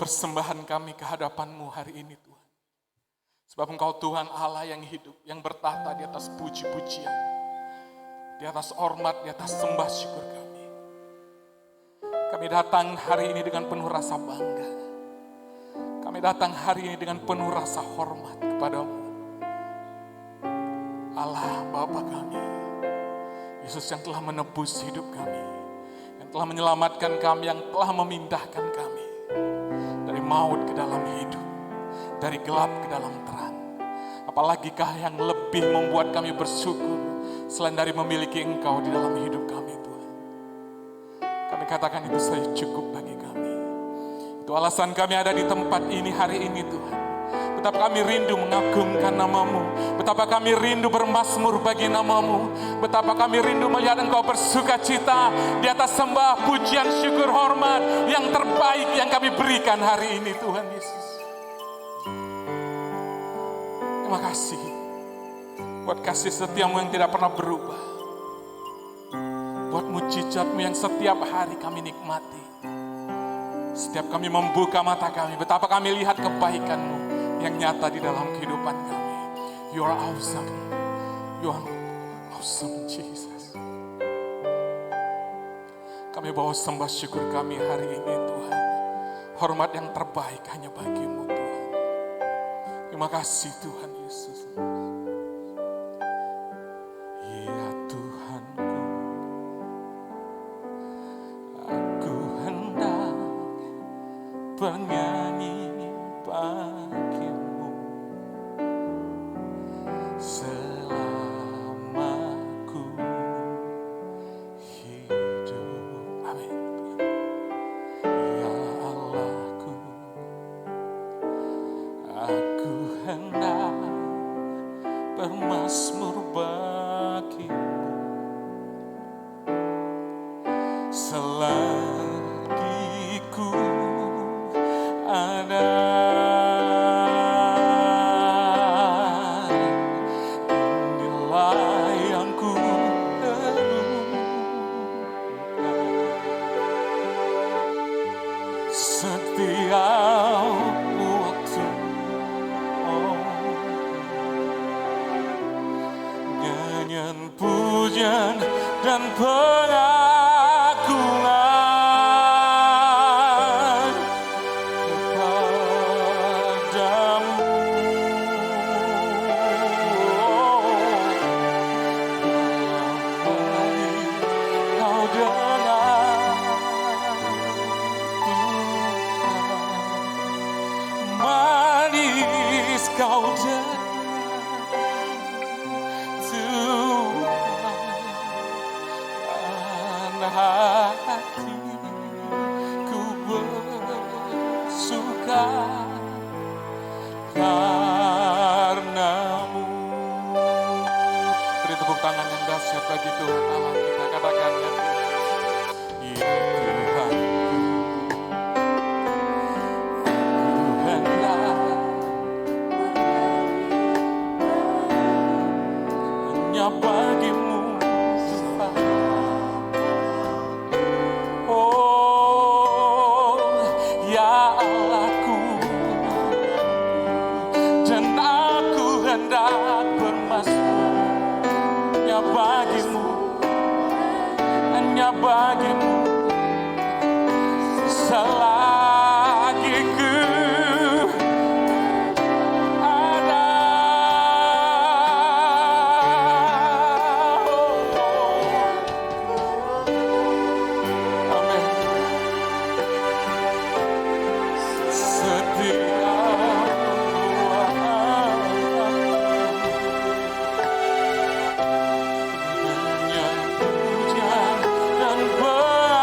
persembahan kami ke hadapan-Mu hari ini Tuhan. Sebab Engkau Tuhan Allah yang hidup, yang bertahta di atas puji-pujian, di atas hormat, di atas sembah syukur kami. Kami datang hari ini dengan penuh rasa bangga. Kami datang hari ini dengan penuh rasa hormat kepada-Mu. Allah Bapa kami, Yesus yang telah menebus hidup kami, yang telah menyelamatkan kami, yang telah memindahkan kami dari maut ke dalam hidup, dari gelap ke dalam terang. Apalagikah yang lebih membuat kami bersyukur selain dari memiliki Engkau di dalam hidup kami Tuhan. Kami katakan itu saja cukup bagi kami. Itu alasan kami ada di tempat ini hari ini Tuhan. Betapa kami rindu mengagungkan nama-Mu. Betapa kami rindu bermazmur bagi nama-Mu. Betapa kami rindu melihat Engkau bersuka cita di atas sembah, pujian, syukur, hormat yang terbaik yang kami berikan hari ini Tuhan Yesus. Terima kasih buat kasih setia-Mu yang tidak pernah berubah. Buat mujizat-Mu yang setiap hari kami nikmati. Setiap kami membuka mata kami, betapa kami lihat kebaikan-Mu yang nyata di dalam kehidupan kami. You are awesome. You are awesome Jesus. Kami bawa sembah syukur kami hari ini Tuhan. Hormat yang terbaik hanya bagi-Mu Tuhan. Terima kasih Tuhan Yesus. Ya Tuhanku, aku hendak bernyanyi bagi-Mu selama ku hidup. Amin. Ya Allahku, aku hendak bermazmur bagi-Mu selagi ku ada. Inilah yang ku rindukan setiap waktu. Nyanyian, pujian, dan pengagungan kepadamu. Kau dengar Tuhan, manis kau dengar hatiku bersuka karena-Mu. Beri tepuk tangan yang dahsyat bagi Tuhan Allah kita. Katakan ya Tuhan, hanya bagi-Mu. Hanya bagi-Mu selagi ku ada. Amin. Setiap pujian dan pengagungan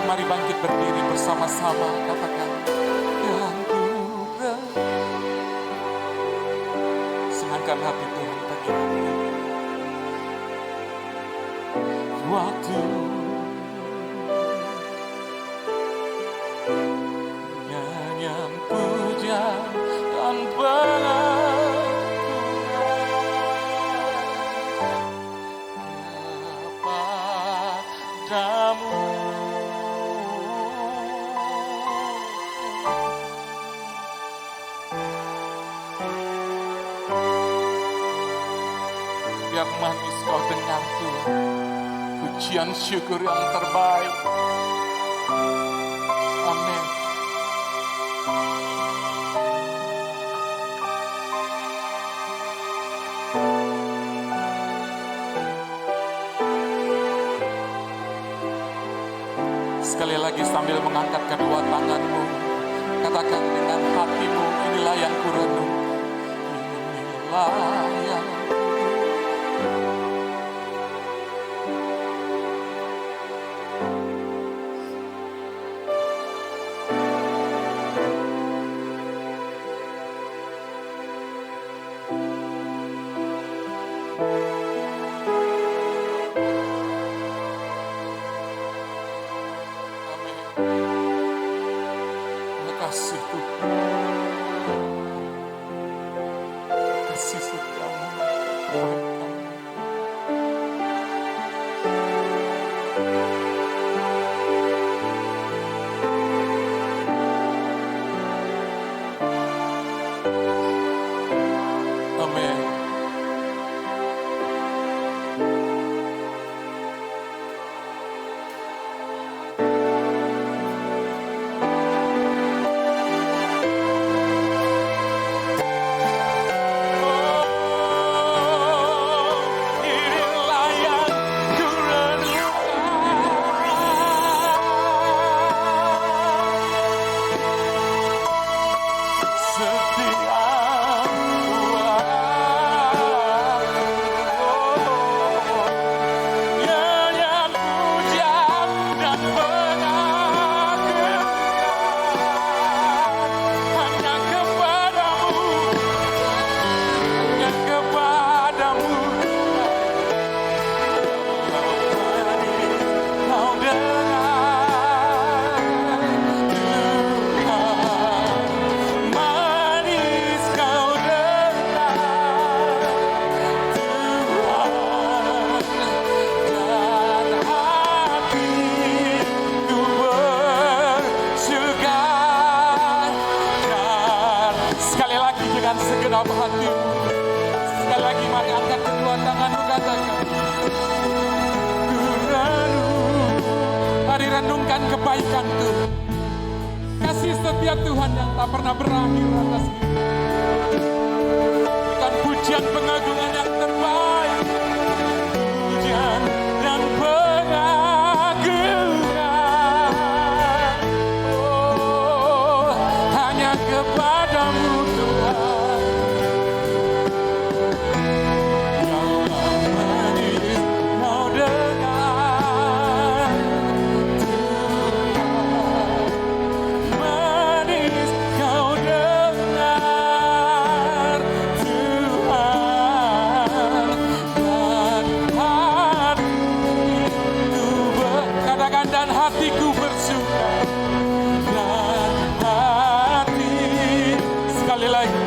Mari bangkit berdiri bersama-sama, katakan yang Tuhan. Senangkan hati Tuhan bagi kami. Waktu nyanyian pujian dan pengakuan kepadamu. Biar manis kau dengar Tuhan, pujian syukur yang terbaik. Amin. Sekali lagi sambil mengangkat kedua tanganmu, katakan dengan hatimu, inilah yang kurenung. Inilah yang kasih Tuhan, kasih setiamu kebaikan. Amin. Segenap hatimu. Sekali lagi mari angkat kedua tanganmu, katakan mari renungkan kebaikan Tuhan, kasih setia Tuhan yang tak pernah berakhir atas kita. Berikan pujian pengagungan yang terbaik, pujian dan pengagungan, oh hanya kepadamu Tuhan. Dan hatiku bersuka, dan hati sekali lagi,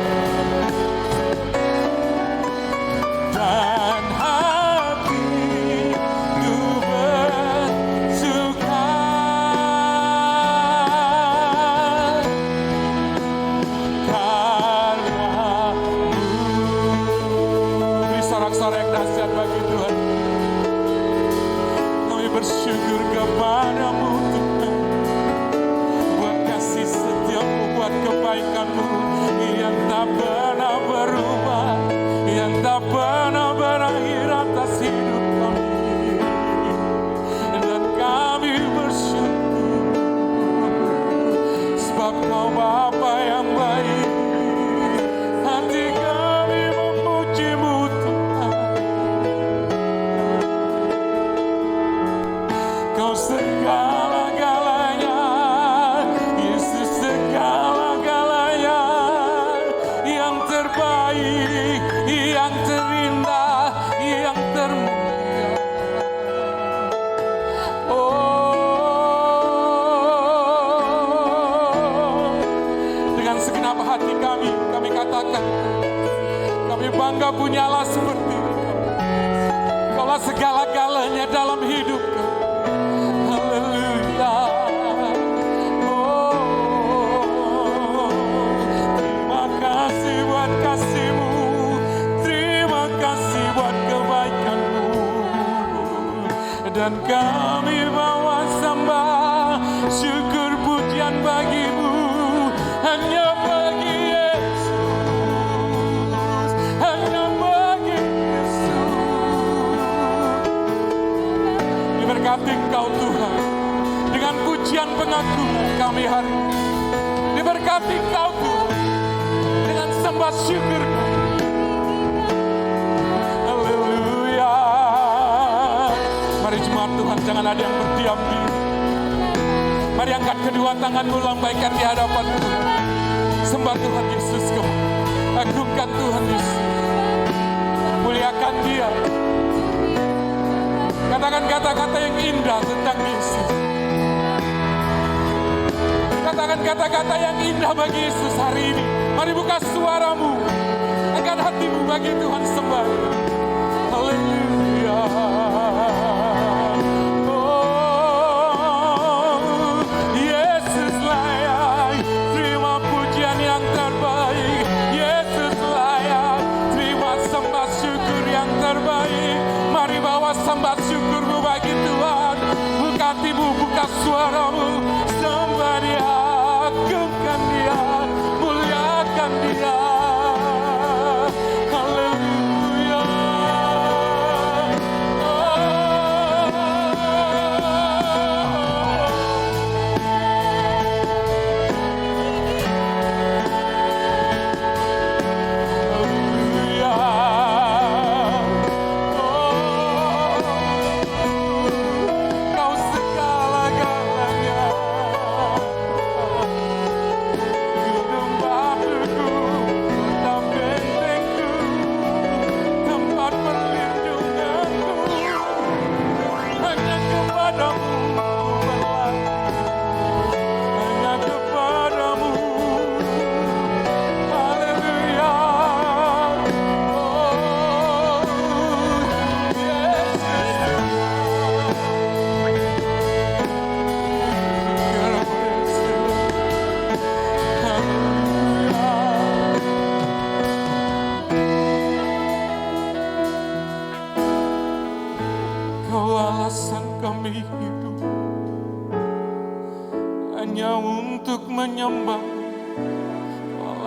dan hatiku bersuka karenamu. Beri sorak-sorai yang dahsyat bagi Tuhan. Bersyukur kepadamu Tuhan, buat kasih setiamu, buat kebaikanmu yang tak pernah berubah, yang tak pernah berakhir atas hidup kami. Dan kami bersyukur sebab Kau Bapa yang baik. Hati kami memuji-Mu Tuhan. Kau segala-galanya. banggakan. Kami bangga punya Allah seperti ini. Kaulah segala-galanya dalam hidup kami. Haleluya. Terima kasih buat kasih-Mu. Terima kasih buat kebaikan-Mu. Dan kami bawa sembah syukur pujian bagi-Mu. Hanya bagi Yesus. Hanya bagi Yesus. Diberkati Engkau Tuhan. Dengan pujian pengakuan kami hari ini. Diberkati Engkau Tuhan. Dengan sembah syukur kami. Haleluya. Mari jemaat Tuhan, jangan ada yang berdiam diri. Mari angkat kedua tanganmu, lambaikan di hadapan Tuhan. Sembah Tuhan Yesus kau. Agungkan Tuhan Yesus. Muliakan Dia. Katakan kata-kata yang indah tentang Yesus. Katakan kata-kata yang indah bagi Yesus hari ini. Mari buka suaramu. Angkat hatimu bagi Tuhan sembah. Haleluya. Sembah syukurmu bagi Tuhan. Buka hatimu, buka suaramu. Sembah Dia, agungkan Dia, muliakan Dia. Haleluya.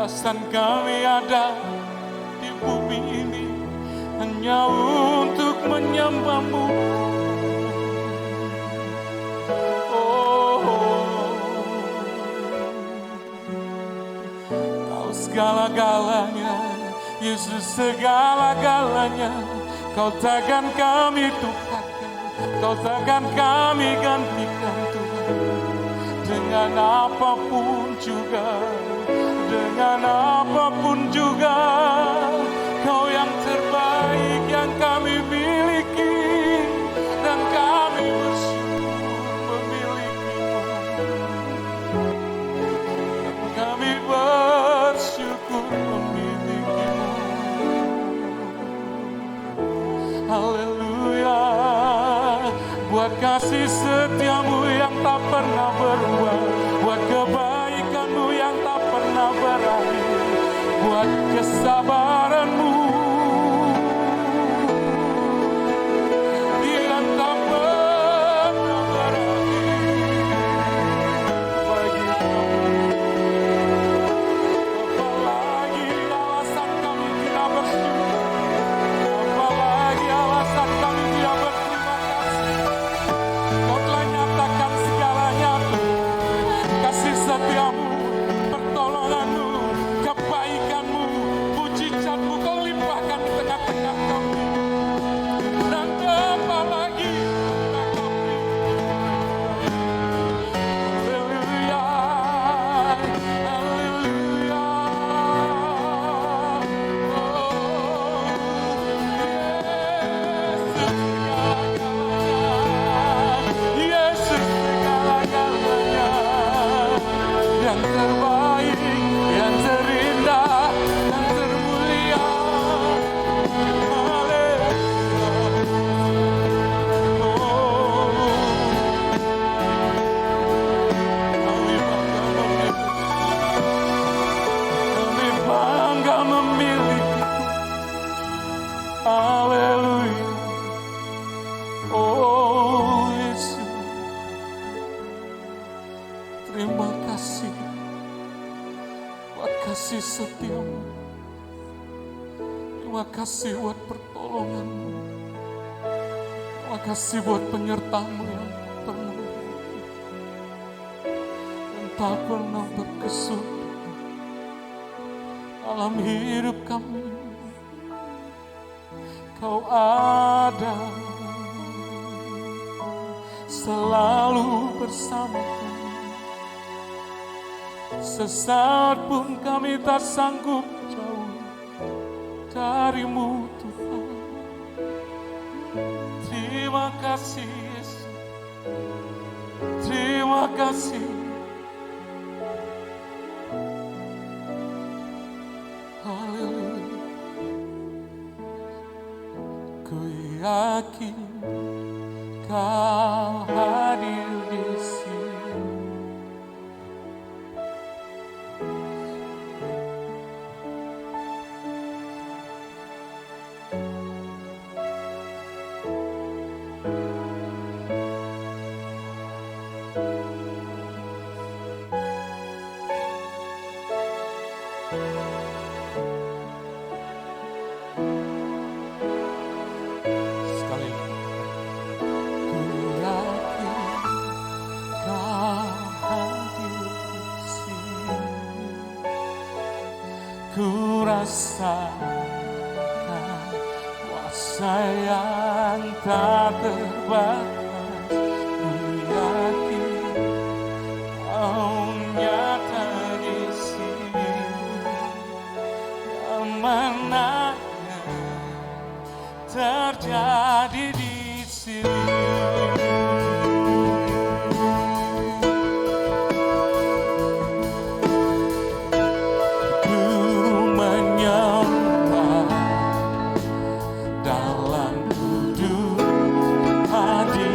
Alasan kami ada di bumi ini hanya untuk menyembah-Mu. Kau segala-galanya, Yesus segala-galanya. Kau takkan kami tukarkan, Kau takkan kami gantikan Tuhan. Dengan apapun juga, dengan apapun juga, Kau yang terbaik yang kami miliki, dan kami bersyukur memilikimu. Kami bersyukur memilikimu. Haleluya. Buat kasih setiamu yang tak pernah berubah, buat kebaikanmu yang tak pernah berakhir, buat kesabaranmu yang tak pernah berakhir. Bagi kami, apalagi alasan kami tidak bersyukur, apalagi alasan kami tidak berterima kasih. Kau telah nyatakan segalanya, kasih setiamu, pertolonganmu, kebaikanmu, mujizatmu. Kau Terima kasih buat kasih setiamu. Terima kasih buat pertolonganmu. Terima kasih buat penyertaanmu yang pernah dan tak pernah berkesudahan dalam hidup kami. Kau ada selalu bersama kami. Sesaat pun kami tak sanggup jauh darimu Tuhan. Terima kasih Yesus. Terima kasih. Haleluya. Ku yakin Kau hadir di sini. Sekali lagi. Ku yakin Kau hadir di sini. Ku rasakan kuasa yang tak terbatas. Ku yakin Kau nyata di sini. Kemenangan terjadi di sini. Ku menyembah dalam kudus hadirat.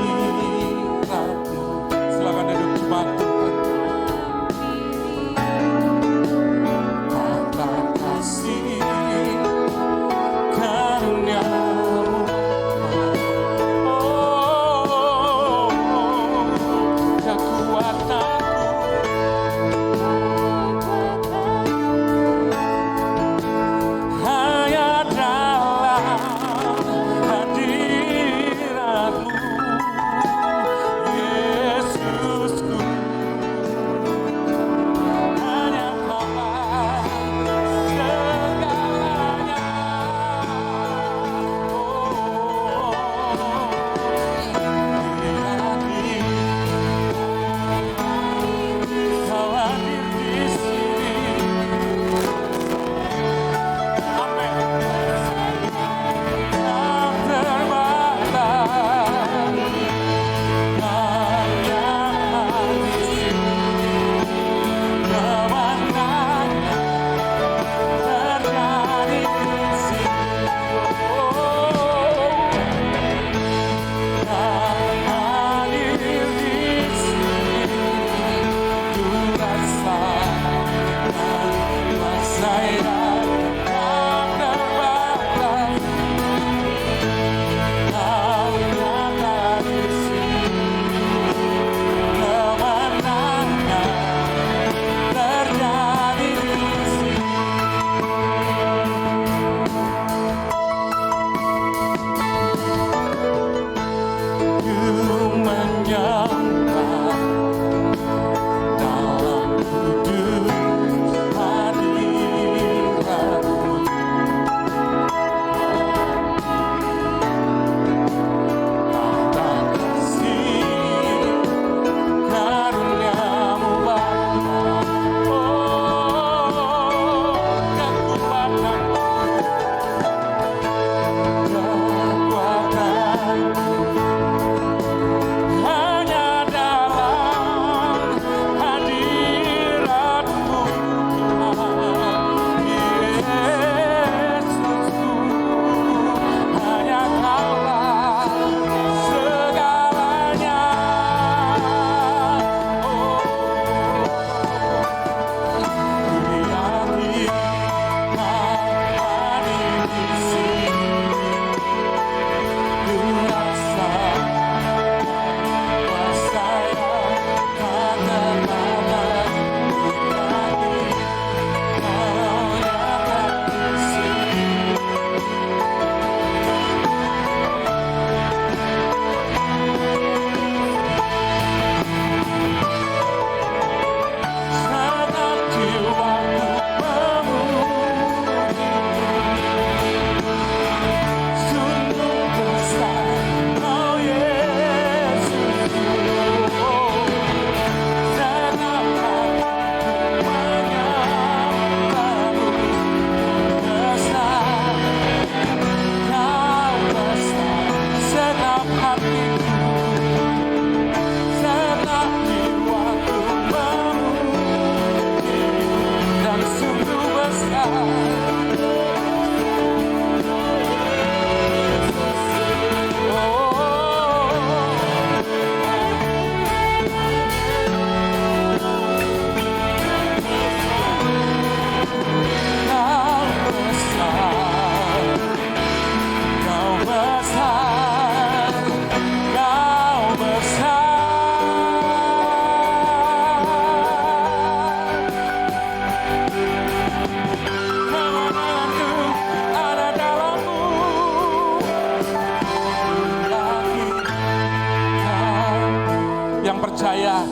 Yang percaya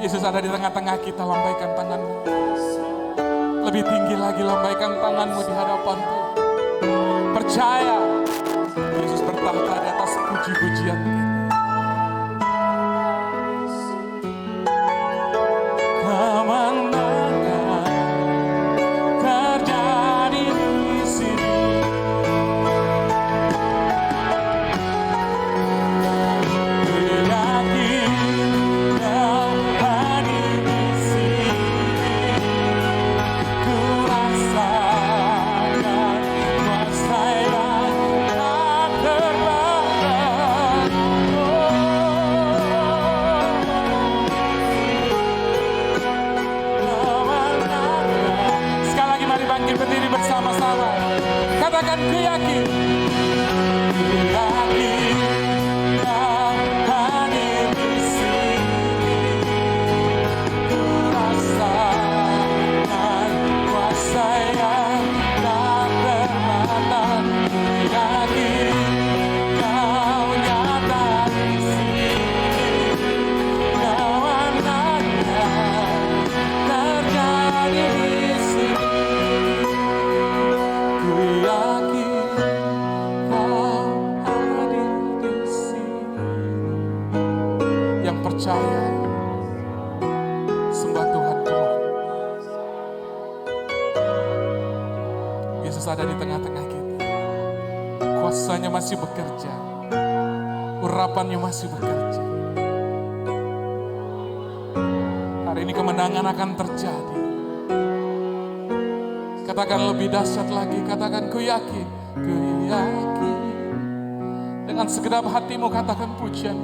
Yesus ada di tengah-tengah kita, lambaikan tanganmu. Lebih tinggi lagi, lambaikan tanganmu di hadapan Tuhan. Percaya Yesus bertahta di atas puji-pujian kita. Kemenangan terjadi di sini. Bersama-sama katakan, ku yakin, ku yakin Kau hadir di sini. Ku rasakan kuasa yang tak terbatas. Ku yakin Kau nyata di sini. Kemenangan terjadi di sini. Percaya, sembah Tuhan Tuhan. Yesus ada di tengah-tengah kita. Kuasanya masih bekerja, urapannya masih bekerja. Hari ini kemenangan akan terjadi. Katakan lebih dahsyat lagi, katakan, ku yakin, ku yakin. Dengan segenap hatimu katakan pujian.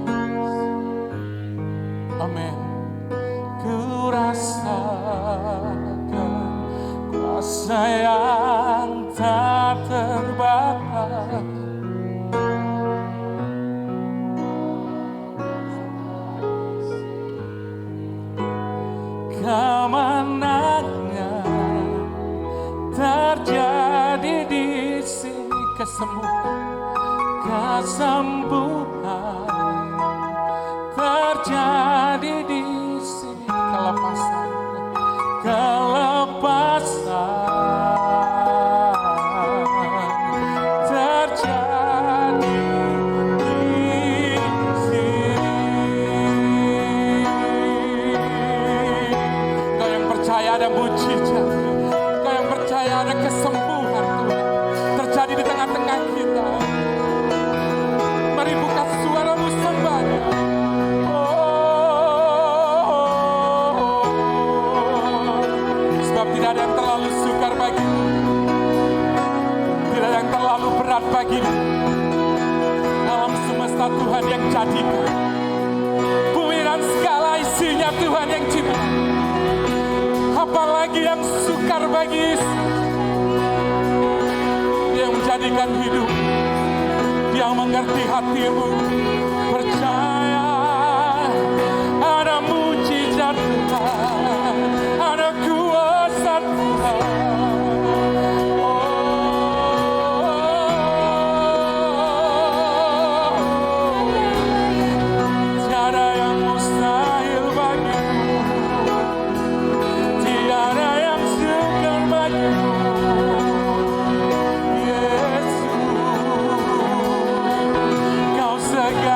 Amin. Ku rasakan kuasa yang tak terbatas. Kemenangan terjadi di sini. Kesembuhan, kesembuhan terjadi di sini. Kelepasan, kelepasan terjadi di sini. Kau yang percaya ada mujizat, kau yang percaya ada kesembuhan Tuhan terjadi di tengah-tengah kita. Mari buka suaramu sembah. Tidak ada yang terlalu sukar bagimu, tidak ada yang terlalu berat bagimu. Alam semesta Tuhan yang jadikan, bumi dan segala isinya Tuhan yang cipta. Apalagi yang sukar bagi Yesus, Dia menjadikan hidup, Dia mengerti hatimu. Percaya ada mujizat Tuhan, ada kuasa Tuhan. Tiada yang mustahil bagimu, tiada yang sukar bagimu. Yesus, Kau segala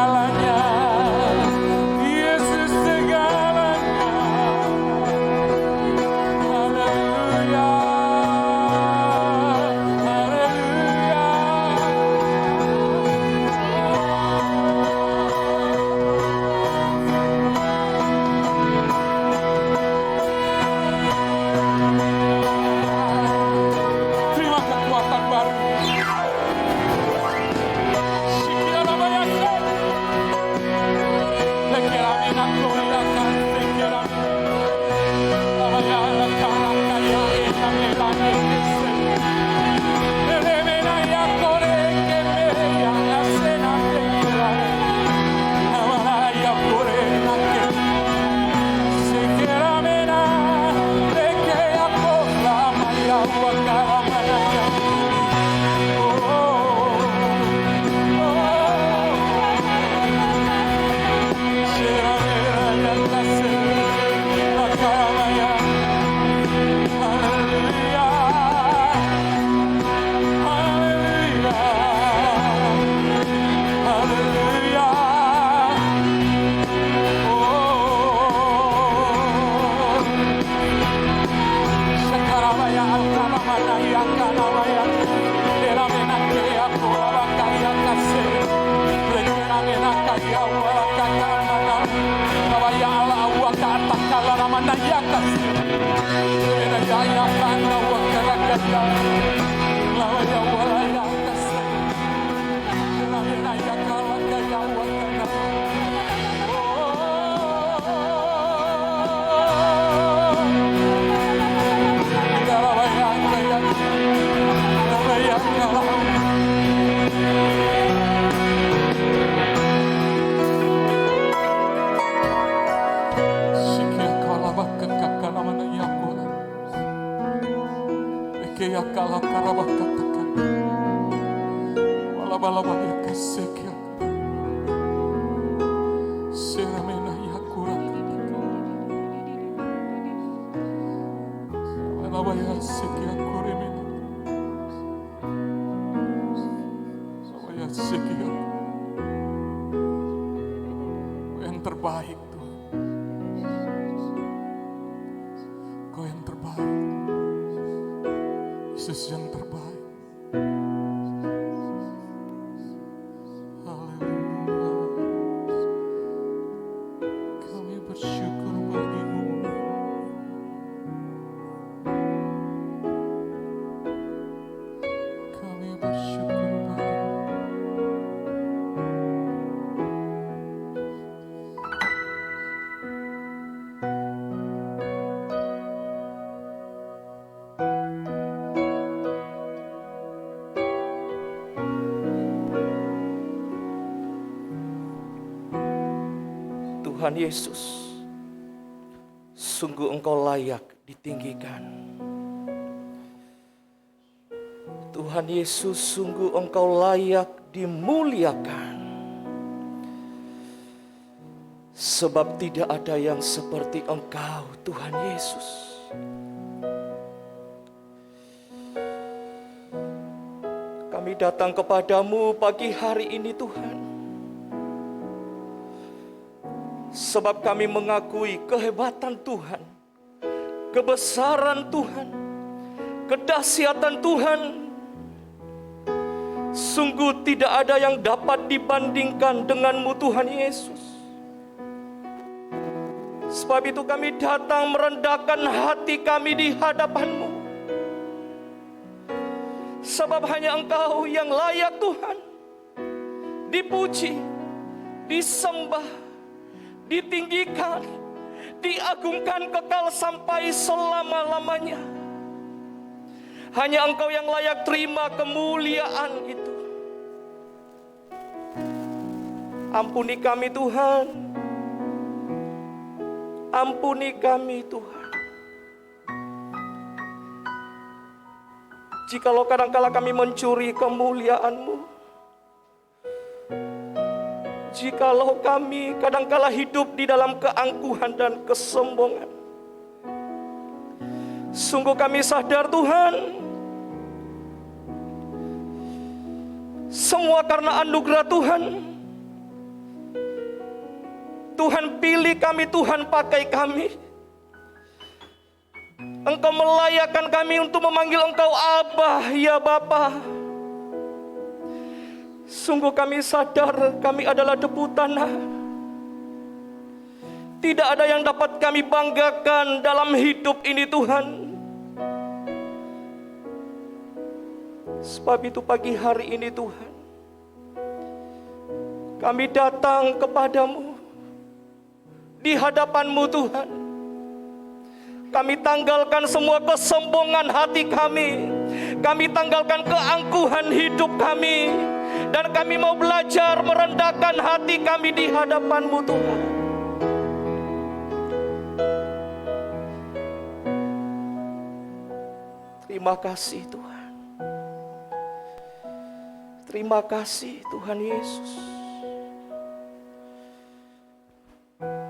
mana ya kana ya. Era mena ke ya kora bakaya kase. Rekena mena kaya wala kaka mana. Kawaya ala awa kata kala ramana ya kase. Era ya kana wa kara kaya. Lawaya wala ya kase. Era mena ya kala kaya wa kana. Yang terbaik Tuhan, Kau yang terbaik, Yesus yang terbaik. Haleluya, kami bersyukur bagimu. Kami bersyukur bagimu. Tuhan Yesus, sungguh Engkau layak ditinggikan. Tuhan Yesus, sungguh Engkau layak dimuliakan. Sebab tidak ada yang seperti Engkau, Tuhan Yesus. Kami datang kepadamu pagi hari ini Tuhan. Sebab kami mengakui kehebatan Tuhan, kebesaran Tuhan, kedahsyatan Tuhan. Sungguh tidak ada yang dapat dibandingkan denganmu Tuhan Yesus. Sebab itu kami datang merendahkan hati kami di hadapan-Mu. Sebab hanya Engkau yang layak Tuhan dipuji, disembah, ditinggikan, diagungkan kekal sampai selama-lamanya. Hanya Engkau yang layak terima kemuliaan itu. Ampuni kami Tuhan. Ampuni kami Tuhan. Jikalau kadangkala kami mencuri kemuliaan-Mu, jikalau kami kadangkala hidup di dalam keangkuhan dan kesombongan, sungguh kami sadar Tuhan, semua karena anugerah Tuhan. Tuhan pilih kami, Tuhan pakai kami. Engkau melayakkan kami untuk memanggil Engkau Abah, ya Bapa. Sungguh kami sadar kami adalah debu tanah. Tidak ada yang dapat kami banggakan dalam hidup ini Tuhan. Sebab itu pagi hari ini Tuhan, kami datang kepadamu, di hadapan-Mu Tuhan. Kami tanggalkan semua kesombongan hati kami. Kami tanggalkan keangkuhan hidup kami. Dan kami mau belajar merendahkan hati kami di hadapan-Mu Tuhan. Terima kasih Tuhan. Terima kasih Tuhan Yesus.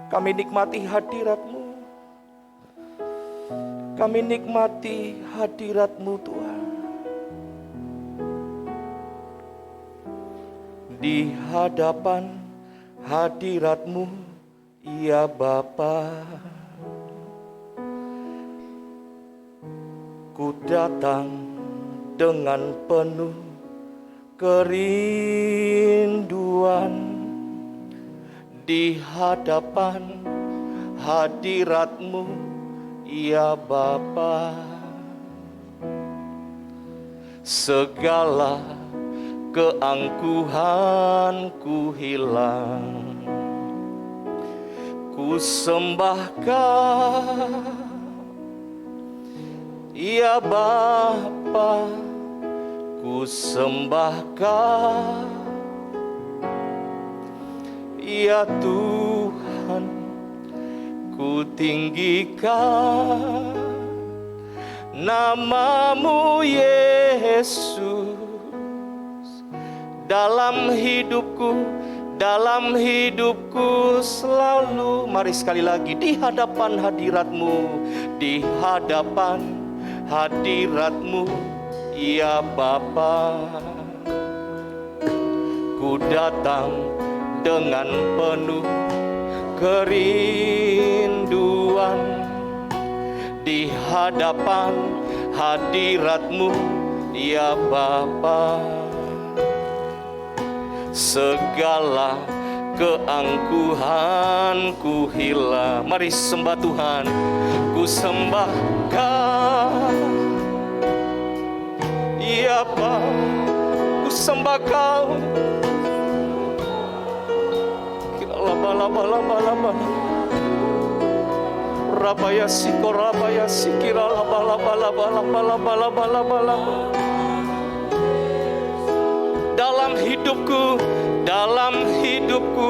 Kami nikmati hadirat-Mu. Kami nikmati hadirat-Mu Tuhan. Di hadapan hadirat-Mu, ya Bapa, Ku datang dengan penuh kerinduan di hadapan hadirat-Mu, ya Bapa. Segala keangkuhanku hilang, ku sembahkan, ya Bapa, ku sembahkan, ya Tuhan, ku tinggikan nama-Mu Yesus dalam hidupku selalu. Mari sekali lagi, di hadapan hadirat-Mu, di hadapan hadirat-Mu, ya Bapa. Ku datang dengan penuh kerinduan di hadapan hadirat-Mu, ya Bapa. Segala keangkuhanku hilang. Mari sembah Tuhan. Ku sembahkan, ya Bapa, ku sembah Kau. Laba-laba-laba-laba, rabaya siko rabaya sikira laba-laba-laba-laba-laba-laba-laba. Dalam hidupku,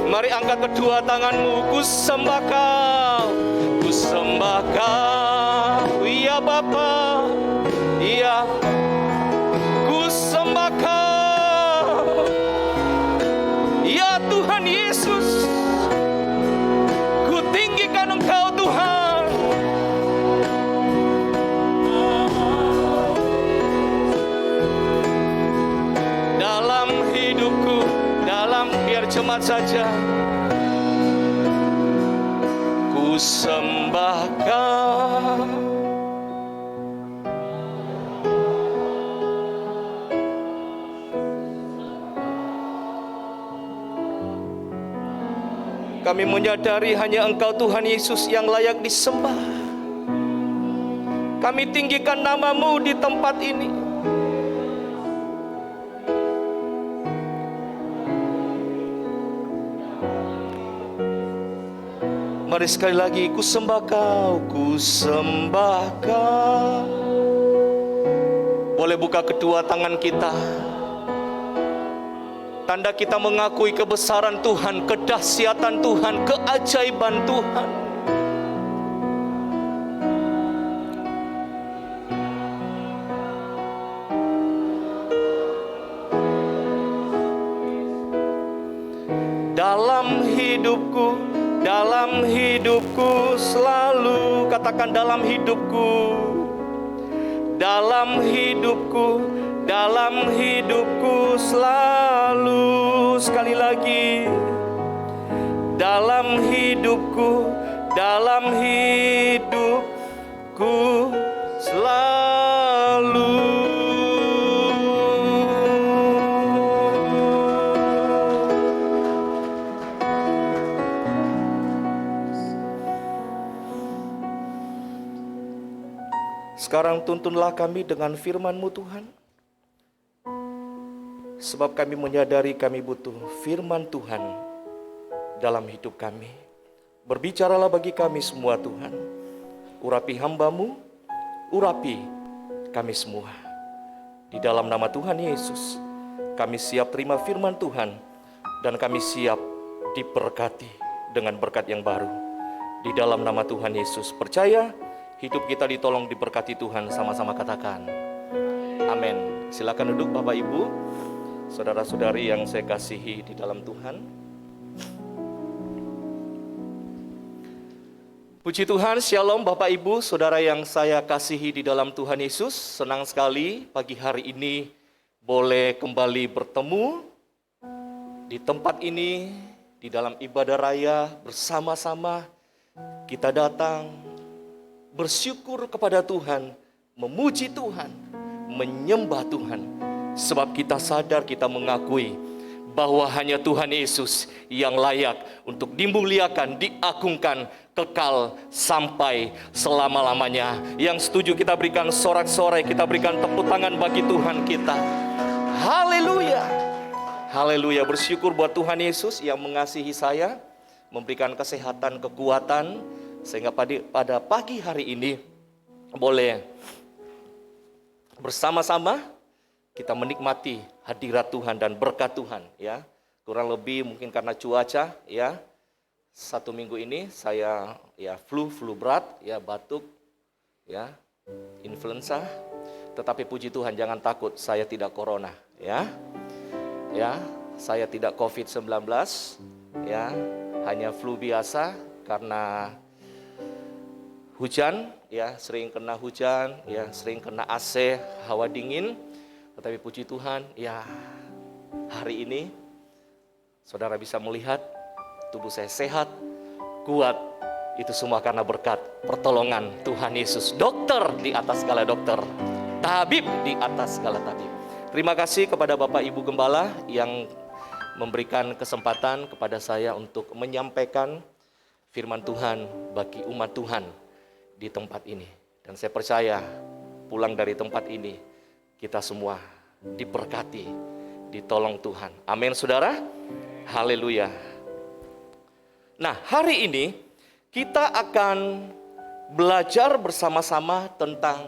mari angkat kedua tanganmu. Ku sembah Kau, ku sembah Kau, ya Bapa, ya, ku sembah Kau, ya Tuhan Yesus. Ku tinggikan Engkau Tuhan. Dalam hidupku, biar jemaat saja, ku sembahkan. Kami menyadari hanya Engkau Tuhan Yesus yang layak disembah. Kami tinggikan nama-Mu di tempat ini. Mari sekali lagi, ku sembah Kau, ku sembah Kau. Boleh buka kedua tangan kita. Tanda kita mengakui kebesaran Tuhan, kedahsyatan Tuhan, keajaiban Tuhan. Dalam hidupku selalu, katakan dalam hidupku selalu. Sekali lagi, dalam hidupku selalu. Sekarang tuntunlah kami dengan firman-Mu Tuhan. Sebab kami menyadari kami butuh firman Tuhan dalam hidup kami. Berbicaralah bagi kami semua Tuhan. Urapi hamba-Mu, urapi kami semua. Di dalam nama Tuhan Yesus, kami siap terima firman Tuhan. Dan kami siap diberkati dengan berkat yang baru. Di dalam nama Tuhan Yesus, percaya hidup kita ditolong diberkati Tuhan. Sama-sama katakan amin. Silakan duduk Bapak Ibu, saudara-saudari yang saya kasihi di dalam Tuhan. Puji Tuhan, Shalom Bapak Ibu, saudara yang saya kasihi di dalam Tuhan Yesus. Senang sekali pagi hari ini boleh kembali bertemu di tempat ini, di dalam ibadah raya bersama-sama. Kita datang bersyukur kepada Tuhan, memuji Tuhan, menyembah Tuhan. Sebab kita sadar, kita mengakui bahwa hanya Tuhan Yesus yang layak untuk dimuliakan, diagungkan, kekal sampai selama-lamanya. Yang setuju kita berikan sorak-sorai, kita berikan tepuk tangan bagi Tuhan kita. Haleluya. Haleluya, bersyukur buat Tuhan Yesus yang mengasihi saya, memberikan kesehatan, kekuatan, sehingga pada pagi hari ini boleh bersama-sama kita menikmati hadirat Tuhan dan berkat Tuhan, ya. Kurang lebih mungkin karena cuaca, ya. 1 minggu ini saya flu berat, ya, batuk, ya, influenza. Tetapi puji Tuhan, jangan takut, saya tidak corona, ya. Ya, saya tidak COVID-19, ya. Hanya flu biasa karena hujan, ya, sering kena hujan, ya, sering kena AC, hawa dingin. Tetapi puji Tuhan, ya, hari ini saudara bisa melihat tubuh saya sehat, kuat. Itu semua karena berkat pertolongan Tuhan Yesus. Dokter di atas segala dokter, tabib di atas segala tabib. Terima kasih kepada Bapak Ibu Gembala yang memberikan kesempatan kepada saya untuk menyampaikan firman Tuhan bagi umat Tuhan di tempat ini. Dan saya percaya pulang dari tempat ini kita semua diberkati, ditolong Tuhan. Amin, saudara. Haleluya. Nah, hari ini kita akan belajar bersama-sama tentang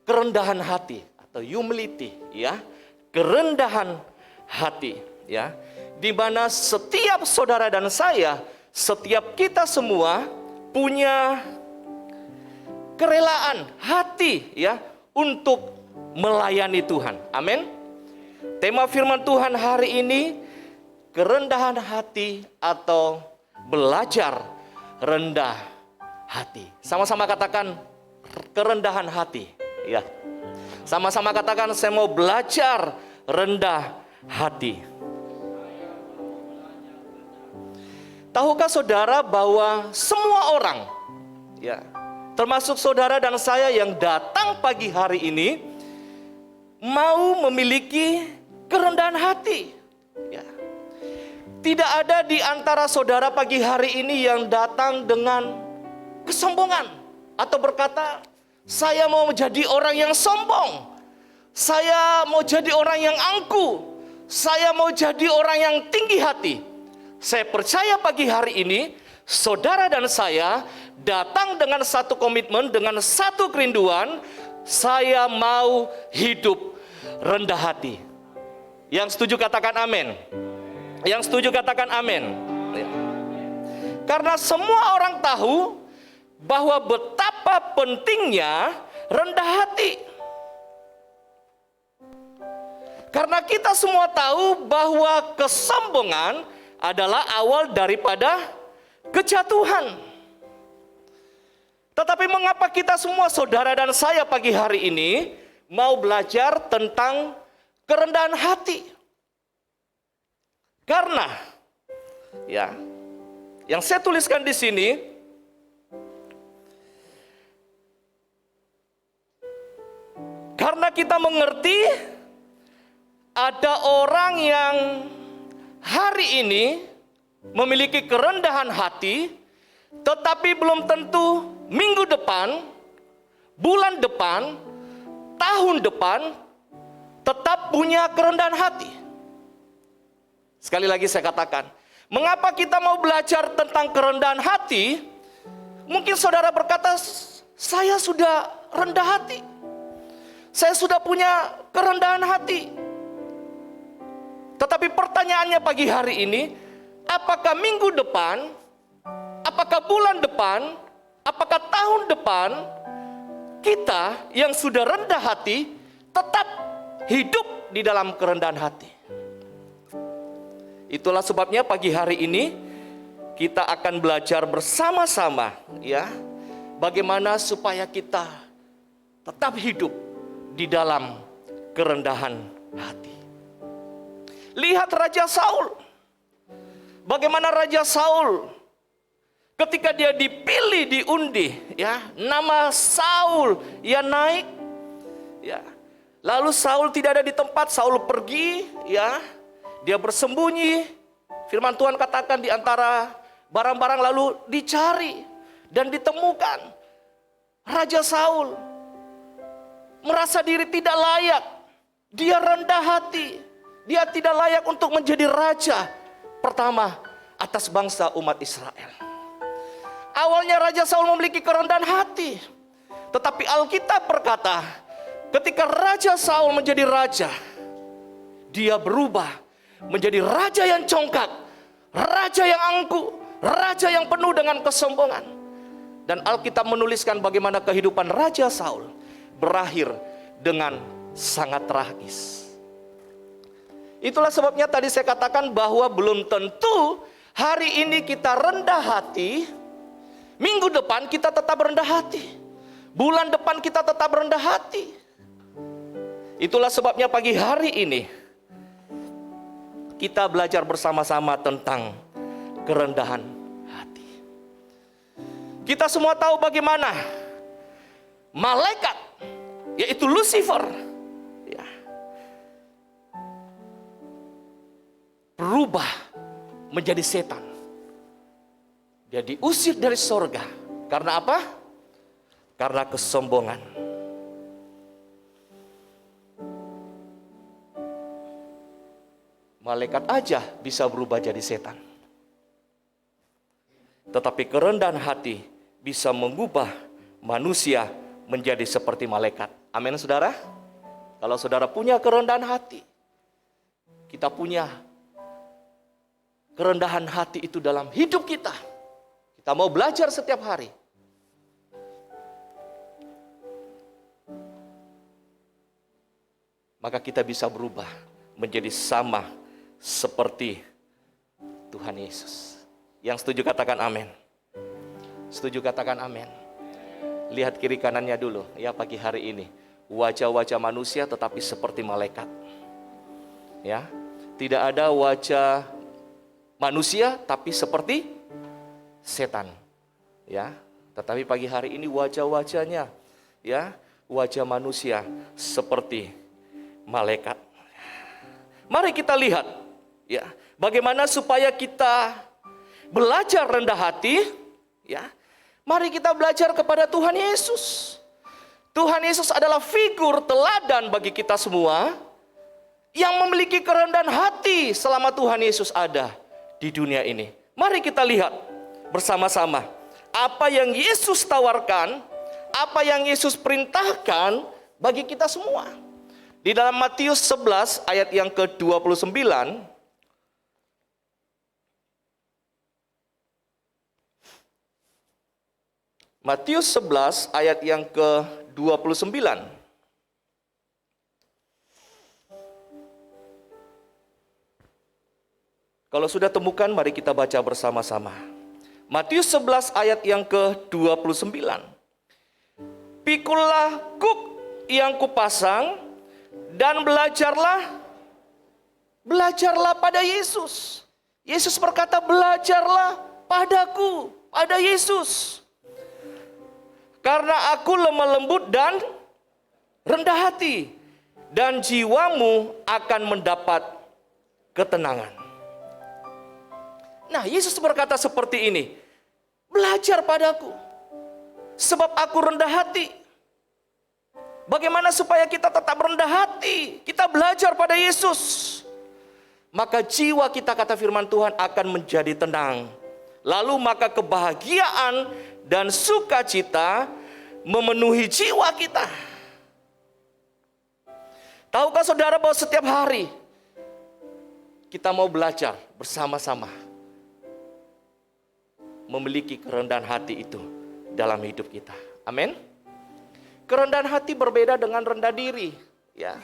kerendahan hati atau humility, ya. Kerendahan hati, ya. Di mana setiap saudara dan saya, setiap kita semua punya kerelaan hati, ya, untuk melayani Tuhan. Amin. Tema firman Tuhan hari ini, kerendahan hati atau belajar rendah hati. Sama-sama katakan kerendahan hati, ya. Sama-sama katakan, saya mau belajar rendah hati. Tahukah saudara bahwa semua orang, ya, termasuk saudara dan saya yang datang pagi hari ini, mau memiliki kerendahan hati, ya. Tidak ada di antara saudara pagi hari ini yang datang dengan kesombongan atau berkata, saya mau menjadi orang yang sombong, saya mau jadi orang yang angkuh, saya mau jadi orang yang tinggi hati. Saya percaya pagi hari ini saudara dan saya datang dengan satu komitmen, dengan satu kerinduan, saya mau hidup rendah hati. Yang setuju katakan amin. Yang setuju katakan amin. Ya. Karena semua orang tahu bahwa betapa pentingnya rendah hati. Karena kita semua tahu bahwa kesombongan adalah awal daripada kejatuhan. Tetapi mengapa kita semua, saudara dan saya pagi hari ini, mau belajar tentang kerendahan hati? Karena, ya, yang saya tuliskan di sini, karena kita mengerti ada orang yang hari ini memiliki kerendahan hati, tetapi belum tentu minggu depan, bulan depan, tahun depan tetap punya kerendahan hati. Sekali lagi saya katakan, mengapa kita mau belajar tentang kerendahan hati? Mungkin saudara berkata, saya sudah rendah hati, saya sudah punya kerendahan hati. Tetapi pertanyaannya pagi hari ini, apakah minggu depan, apakah bulan depan, apakah tahun depan, kita yang sudah rendah hati tetap hidup di dalam kerendahan hati? Itulah sebabnya pagi hari ini kita akan belajar bersama-sama, ya, bagaimana supaya kita tetap hidup di dalam kerendahan hati. Lihat Raja Saul. Bagaimana Raja Saul ketika dia dipilih, diundi, ya, nama Saul ia naik, ya. Lalu Saul tidak ada di tempat, Saul pergi, ya. Dia bersembunyi. Firman Tuhan katakan di antara barang-barang lalu dicari dan ditemukan. Raja Saul merasa diri tidak layak. Dia rendah hati. Dia tidak layak untuk menjadi raja pertama atas bangsa umat Israel. Awalnya Raja Saul memiliki kerendahan hati. Tetapi Alkitab berkata, ketika Raja Saul menjadi raja, dia berubah menjadi raja yang congkak, raja yang angkuh, raja yang penuh dengan kesombongan. Dan Alkitab menuliskan bagaimana kehidupan Raja Saul berakhir dengan sangat tragis. Itulah sebabnya tadi saya katakan bahwa belum tentu hari ini kita rendah hati, minggu depan kita tetap rendah hati, bulan depan kita tetap rendah hati. Itulah sebabnya pagi hari ini kita belajar bersama-sama tentang kerendahan hati. Kita semua tahu bagaimana malaikat, yaitu Lucifer, ya, berubah menjadi setan. Dia diusir dari sorga. Karena apa? Karena kesombongan. Malaikat aja bisa berubah jadi setan. Tetapi kerendahan hati bisa mengubah manusia menjadi seperti malaikat. Amin, saudara? Kalau saudara punya kerendahan hati, kita punya kerendahan hati itu dalam hidup kita. Kita mau belajar setiap hari. Maka kita bisa berubah menjadi sama seperti Tuhan Yesus. Yang setuju katakan amin. Setuju katakan amin. Lihat kiri kanannya dulu ya pagi hari ini. Wajah-wajah manusia tetapi seperti malaikat. Ya, tidak ada wajah manusia tapi seperti setan. Ya, tetapi pagi hari ini wajah-wajahnya, ya, wajah manusia seperti malaikat. Mari kita lihat, ya, bagaimana supaya kita belajar rendah hati, ya. Mari kita belajar kepada Tuhan Yesus. Tuhan Yesus adalah figur teladan bagi kita semua yang memiliki kerendahan hati selama Tuhan Yesus ada di dunia ini. Mari kita lihat bersama-sama apa yang Yesus tawarkan, apa yang Yesus perintahkan bagi kita semua. Di dalam Matius 11 ayat yang ke-29, Matius 11 ayat yang ke-29. Kalau sudah temukan, mari kita baca bersama-sama. Matius 11 ayat yang ke-29. Pikulah kuk yang kupasang dan belajarlah pada Yesus. Yesus berkata, belajarlah padaku, pada Yesus. Karena aku lemah lembut dan rendah hati, dan jiwamu akan mendapat ketenangan. Nah, Yesus berkata seperti ini, belajar padaku, sebab aku rendah hati. Bagaimana supaya kita tetap rendah hati? Kita belajar pada Yesus. Maka jiwa kita, kata firman Tuhan, akan menjadi tenang. Lalu maka kebahagiaan dan sukacita memenuhi jiwa kita. Tahukah saudara bahwa setiap hari kita mau belajar bersama-sama memiliki kerendahan hati itu dalam hidup kita. Amin. Kerendahan hati berbeda dengan rendah diri, ya.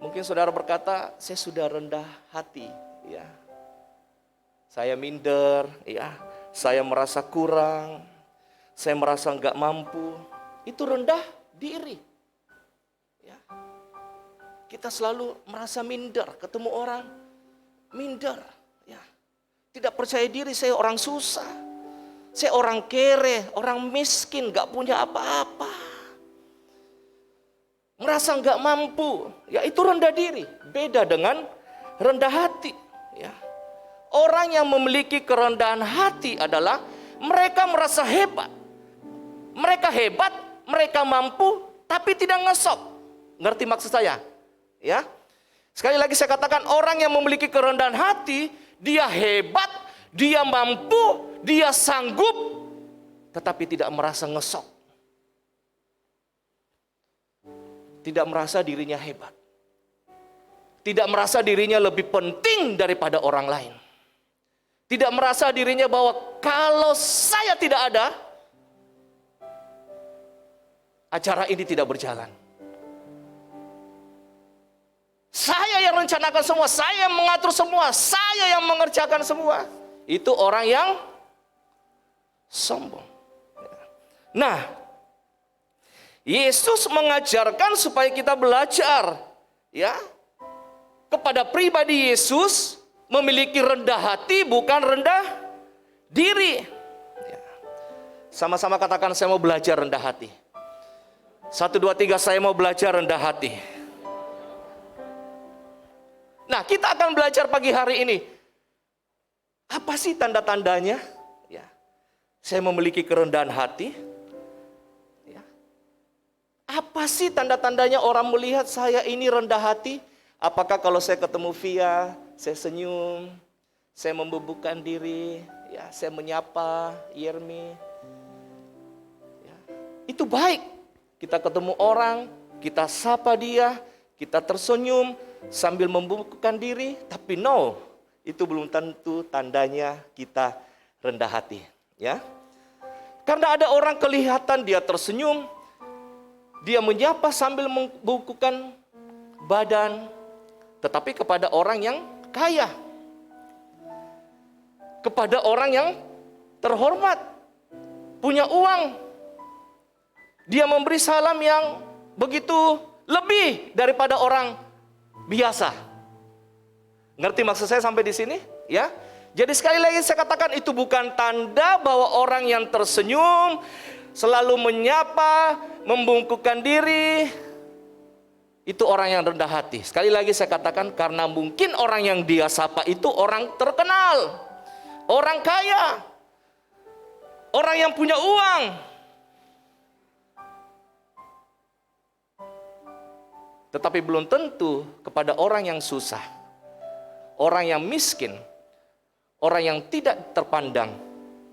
Mungkin saudara berkata, saya sudah rendah hati, ya. Saya minder, ya. Saya merasa kurang, saya merasa enggak mampu. Itu rendah diri. Ya. Kita selalu merasa minder, ketemu orang minder, ya. tidak percaya diri, saya orang susah, saya orang kere, orang miskin, gak punya apa-apa, merasa gak mampu, ya itu rendah diri. Beda dengan rendah hati. Ya. Orang yang memiliki kerendahan hati adalah mereka merasa hebat. Mereka hebat, mereka mampu, tapi tidak ngesok. Ngerti maksud saya? Ya. Sekali lagi saya katakan, orang yang memiliki kerendahan hati, dia hebat, dia mampu, dia sanggup, tetapi tidak merasa ngesok. Tidak merasa dirinya hebat. Tidak merasa dirinya lebih penting daripada orang lain. Tidak merasa dirinya bahwa kalau saya tidak ada, acara ini tidak berjalan. Saya yang rencanakan semua, saya yang mengatur semua, saya yang mengerjakan semua. Itu orang yang sombong. Nah, Yesus mengajarkan supaya kita belajar, ya, kepada pribadi Yesus memiliki rendah hati, bukan rendah diri. Ya. Sama-sama katakan, saya mau belajar rendah hati. 1, 2, 3, saya mau belajar rendah hati. Nah, kita akan belajar pagi hari ini. Apa sih tanda-tandanya? Ya. Saya memiliki kerendahan hati. Ya. Apa sih tanda-tandanya orang melihat saya ini rendah hati? Apakah kalau saya ketemu Via, saya senyum, saya membubukkan diri, ya, saya menyapa Yermi. Ya. Itu baik. Kita ketemu orang, kita sapa dia, kita tersenyum sambil membungkukkan diri, tapi no, itu belum tentu tandanya kita rendah hati, ya. Karena ada orang kelihatan dia tersenyum, dia menyapa sambil membungkukkan badan, tetapi kepada orang yang kaya, kepada orang yang terhormat, punya uang, dia memberi salam yang begitu lebih daripada orang biasa. Ngerti maksud saya sampai di sini? Ya. Jadi sekali lagi saya katakan, itu bukan tanda bahwa orang yang tersenyum, selalu menyapa, membungkukkan diri, itu orang yang rendah hati. Sekali lagi saya katakan, karena mungkin orang yang dia sapa itu orang terkenal, orang kaya, orang yang punya uang. Tetapi belum tentu kepada orang yang susah, orang yang miskin, orang yang tidak terpandang,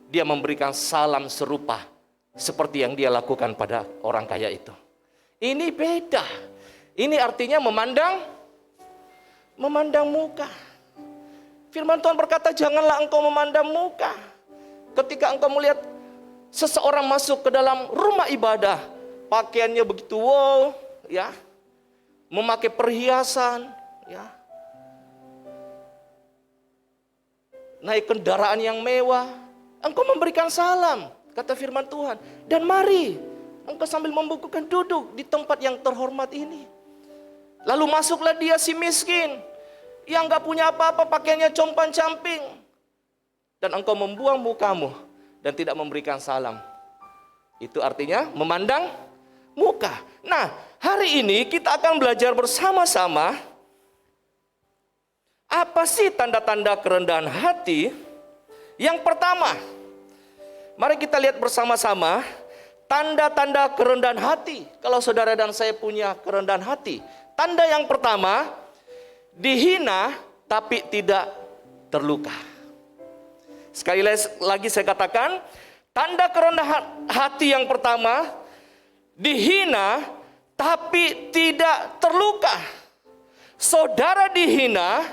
dia memberikan salam serupa seperti yang dia lakukan pada orang kaya itu. Ini beda. Ini artinya memandang muka. Firman Tuhan berkata, janganlah engkau memandang muka. Ketika engkau melihat seseorang masuk ke dalam rumah ibadah, pakaiannya begitu wow, ya, memakai perhiasan, ya, naik kendaraan yang mewah, engkau memberikan salam, kata firman Tuhan. Dan mari engkau sambil membungkukkan duduk di tempat yang terhormat ini. Lalu masuklah dia si miskin, yang gak punya apa-apa, pakaiannya compang-camping, dan engkau membuang mukamu dan tidak memberikan salam. Itu artinya memandang muka. Nah, hari ini kita akan belajar bersama-sama apa sih tanda-tanda kerendahan hati. Yang pertama, mari kita lihat bersama-sama tanda-tanda kerendahan hati. Kalau saudara dan saya punya kerendahan hati, tanda yang pertama, dihina tapi tidak terluka. Sekali lagi saya katakan, tanda kerendahan hati yang pertama, dihina tapi tidak terluka. Saudara dihina,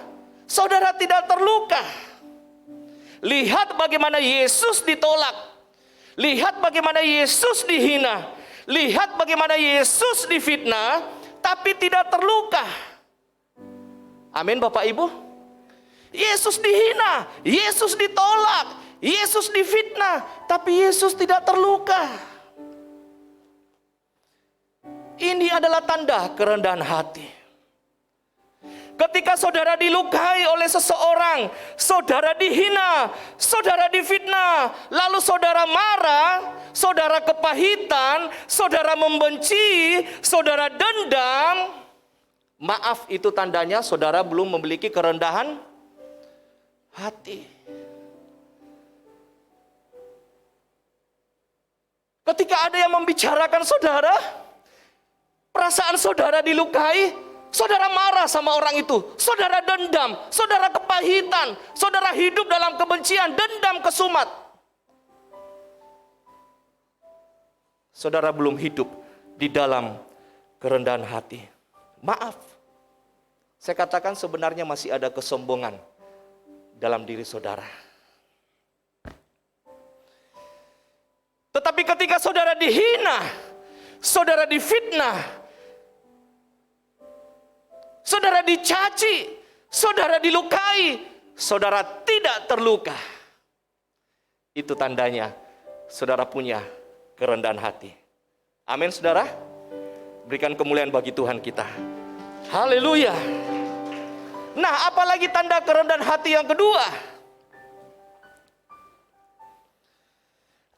saudara tidak terluka. Lihat bagaimana Yesus ditolak. Lihat bagaimana Yesus dihina. Lihat bagaimana Yesus difitnah, tapi tidak terluka. Amin Bapak Ibu. Yesus dihina, Yesus ditolak, Yesus difitnah, tapi Yesus tidak terluka. Ini adalah tanda kerendahan hati. Ketika saudara dilukai oleh seseorang, saudara dihina, saudara difitnah, lalu saudara marah, saudara kepahitan, saudara membenci, saudara dendam, maaf, itu tandanya saudara belum memiliki kerendahan hati. Ketika ada yang membicarakan saudara, perasaan saudara dilukai, saudara marah sama orang itu, saudara dendam, saudara kepahitan, saudara hidup dalam kebencian, dendam, kesumat. Saudara belum hidup di dalam kerendahan hati. Maaf, saya katakan sebenarnya masih ada kesombongan dalam diri saudara. Tetapi ketika saudara dihina, saudara difitnah, saudara dicaci, saudara dilukai, saudara tidak terluka, itu tandanya saudara punya kerendahan hati. Amin, saudara. Berikan kemuliaan bagi Tuhan kita. Haleluya. Nah, apalagi tanda kerendahan hati yang kedua?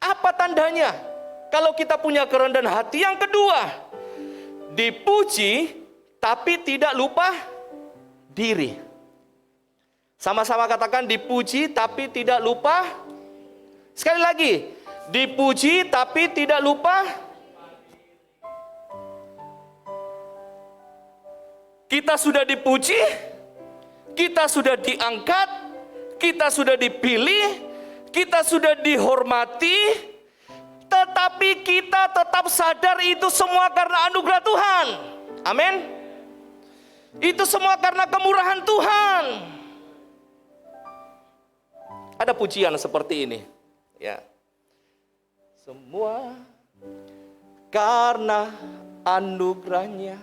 Apa tandanya? Kalau kita punya kerendahan hati yang kedua, dipuji tapi tidak lupa diri. Sama-sama katakan, dipuji tapi tidak lupa. Sekali lagi, dipuji tapi tidak lupa. Kita sudah dipuji, kita sudah diangkat, kita sudah dipilih, kita sudah dihormati, tetapi kita tetap sadar itu semua karena anugerah Tuhan. Amin. Itu semua karena kemurahan Tuhan. Ada pujian seperti ini, ya. Semua karena anugerahnya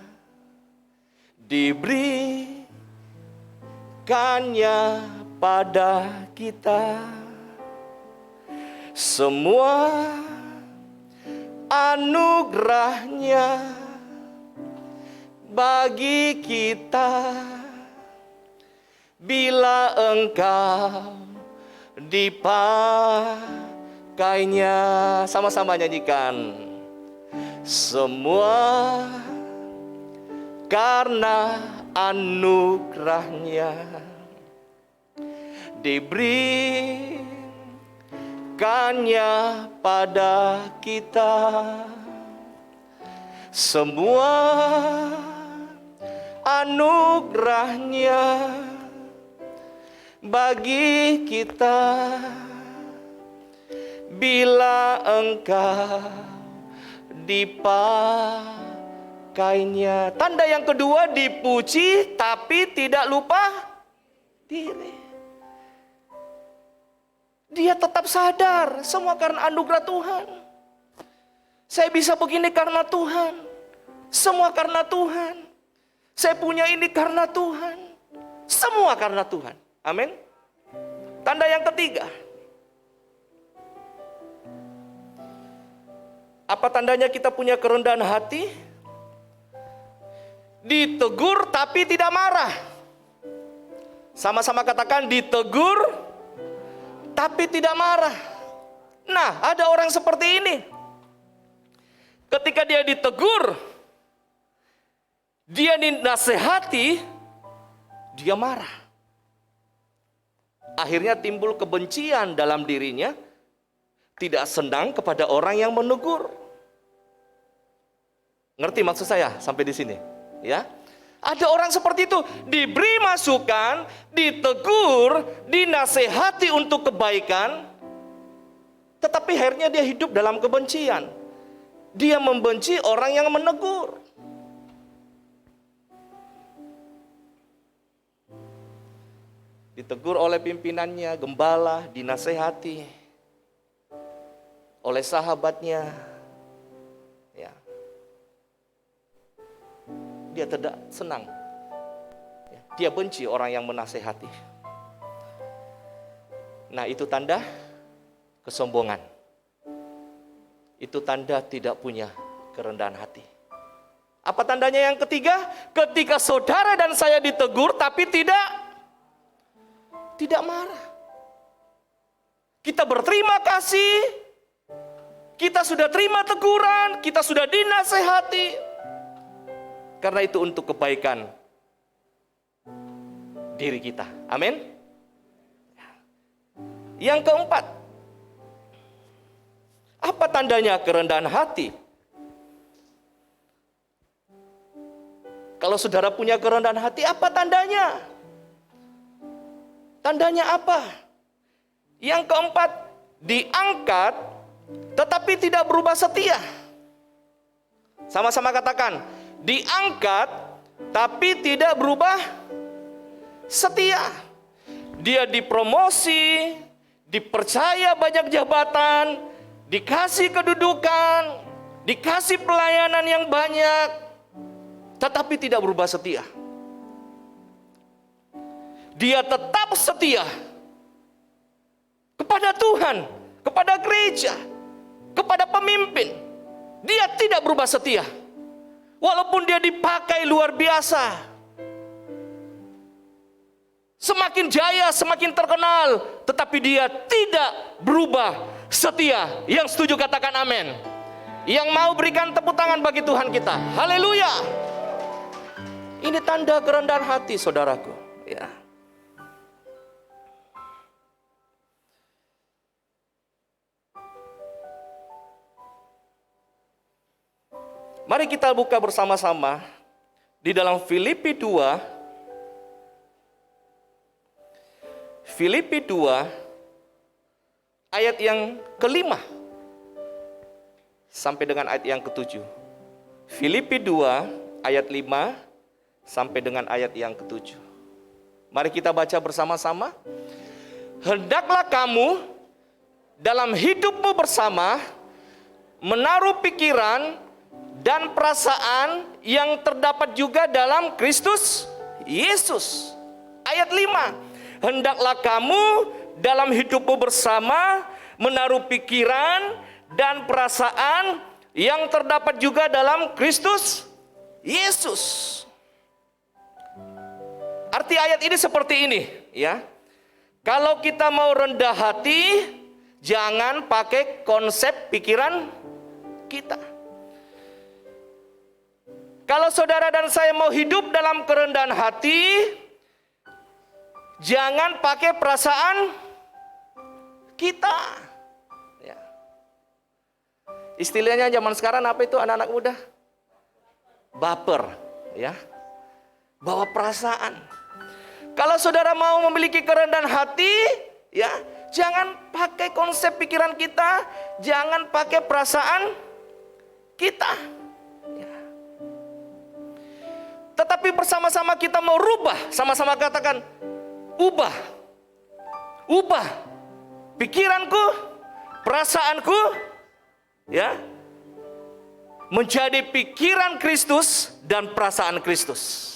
diberikannya pada kita. Semua anugerahnya bagi kita, bila engkau dipakainya. Sama-sama nyanyikan. Semua karena anugerahnya diberikannya pada kita. Semua anugerahnya bagi kita, bila engkau dipakainya. Tanda yang kedua, dipuji tapi tidak lupa diri. Dia tetap sadar semua karena anugerah Tuhan. Saya bisa begini karena Tuhan. Semua karena Tuhan. Saya punya ini karena Tuhan. Semua karena Tuhan. Amin. Tanda yang ketiga. Apa tandanya kita punya kerendahan hati? Ditegur tapi tidak marah. Sama-sama katakan, ditegur tapi tidak marah. Nah, ada orang seperti ini. Ketika dia ditegur, dia dinasehati, dia marah. Akhirnya timbul kebencian dalam dirinya, tidak senang kepada orang yang menegur. Ngerti maksud saya sampai di sini? Ya. Ada orang seperti itu, diberi masukan, ditegur, dinasehati untuk kebaikan, tetapi akhirnya dia hidup dalam kebencian. Dia membenci orang yang menegur. Ditegur oleh pimpinannya, gembala, dinasehati oleh sahabatnya. Ya. Dia tidak senang. Dia benci orang yang menasehati. Nah, itu tanda kesombongan. Itu tanda tidak punya kerendahan hati. Apa tandanya yang ketiga? Ketika saudara dan saya ditegur tapi tidak marah. Kita berterima kasih, kita sudah terima teguran, kita sudah dinasehati. Karena itu untuk kebaikan diri kita. Amin. Yang keempat, apa tandanya kerendahan hati? Kalau saudara punya kerendahan hati, apa tandanya? Tandanya apa? Yang keempat, diangkat tetapi tidak berubah setia. Sama-sama katakan, diangkat tapi tidak berubah setia. Dia dipromosi, dipercaya banyak jabatan, dikasih kedudukan, dikasih pelayanan yang banyak, tetapi tidak berubah setia. Dia tetap setia kepada Tuhan, kepada gereja, kepada pemimpin. Dia tidak berubah setia. Walaupun dia dipakai luar biasa, semakin jaya, semakin terkenal, tetapi dia tidak berubah setia. Yang setuju katakan amin. Yang mau berikan tepuk tangan bagi Tuhan kita. Haleluya. Ini tanda kerendahan hati, saudaraku. Ya. Mari kita buka bersama-sama di dalam Filipi 2. Filipi 2 ayat yang kelima sampai dengan ayat yang ketujuh. Filipi 2 ayat 5 sampai dengan ayat yang ketujuh. Mari kita baca bersama-sama. Hendaklah kamu dalam hidupmu bersama menaruh pikiran dan perasaan yang terdapat juga dalam Kristus Yesus. Ayat 5. Hendaklah kamu dalam hidupmu bersama menaruh pikiran dan perasaan yang terdapat juga dalam Kristus Yesus. Arti ayat ini seperti ini, ya. Kalau kita mau rendah hati, jangan pakai konsep pikiran kita. Kalau saudara dan saya mau hidup dalam kerendahan hati, jangan pakai perasaan kita. Ya. Istilahnya zaman sekarang apa itu anak-anak muda? Baper, ya. Bawa perasaan. Kalau saudara mau memiliki kerendahan hati, ya, jangan pakai konsep pikiran kita, jangan pakai perasaan kita. Ya. Tetapi bersama-sama kita mau rubah, sama-sama katakan, ubah. Ubah pikiranku, perasaanku, ya, menjadi pikiran Kristus dan perasaan Kristus.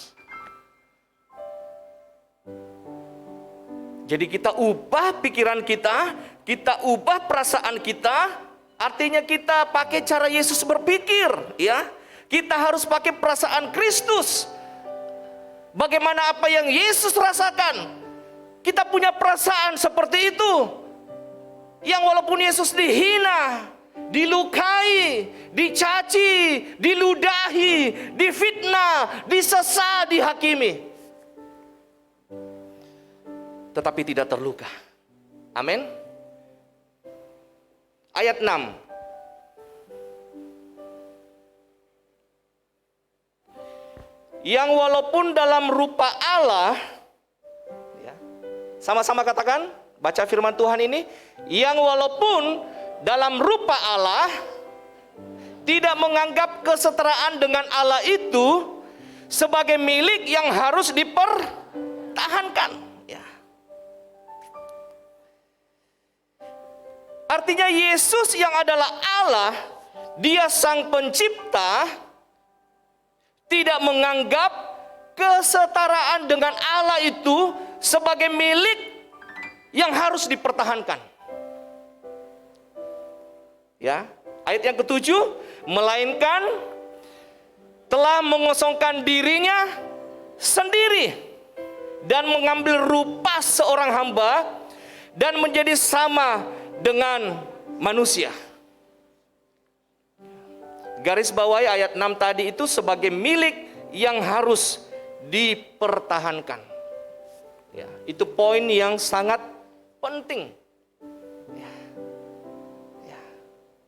Jadi kita ubah pikiran kita ubah perasaan kita, artinya kita pakai cara Yesus berpikir, ya. Kita harus pakai perasaan Kristus. Bagaimana apa yang Yesus rasakan? Kita punya perasaan seperti itu. Yang walaupun Yesus dihina, dilukai, dicaci, diludahi, difitnah, disesa, dihakimi, tetapi tidak terluka. Amin. Ayat 6. Yang walaupun dalam rupa Allah, ya, sama-sama katakan, baca firman Tuhan ini. Yang walaupun dalam rupa Allah, tidak menganggap kesetaraan dengan Allah itu sebagai milik yang harus dipertahankan. Artinya Yesus yang adalah Allah, Dia sang pencipta, tidak menganggap kesetaraan dengan Allah itu sebagai milik yang harus dipertahankan. Ya, ayat yang ketujuh, melainkan telah mengosongkan dirinya sendiri dan mengambil rupa seorang hamba dan menjadi sama dengan manusia. Garis bawahi ayat 6 tadi itu sebagai milik yang harus dipertahankan. Ya, itu poin yang sangat penting.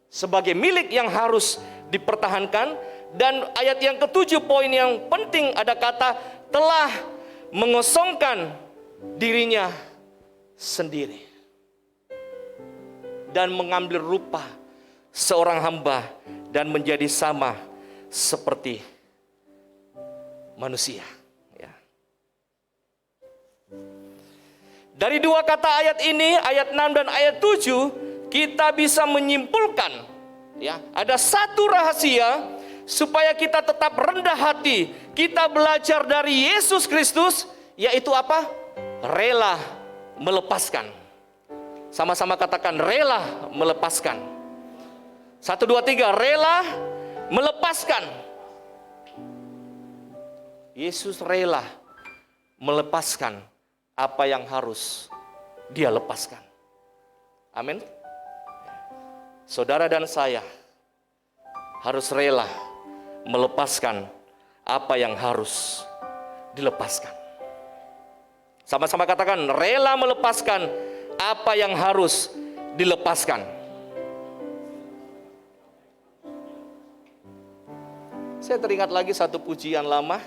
Sebagai milik yang harus dipertahankan. Dan ayat yang ketujuh, poin yang penting, ada kata telah mengosongkan dirinya sendiri dan mengambil rupa seorang hamba dan menjadi sama seperti manusia. Ya. Dari dua kata ayat ini, ayat 6 dan ayat 7, kita bisa menyimpulkan, ya, ada satu rahasia supaya kita tetap rendah hati. Kita belajar dari Yesus Kristus, yaitu apa? Rela melepaskan. Sama-sama katakan rela melepaskan. 1, 2, 3, rela melepaskan. Yesus rela melepaskan apa yang harus dia lepaskan. Amin. Saudara dan saya harus rela melepaskan apa yang harus dilepaskan. Sama-sama katakan rela melepaskan apa yang harus dilepaskan. Saya teringat lagi satu pujian lama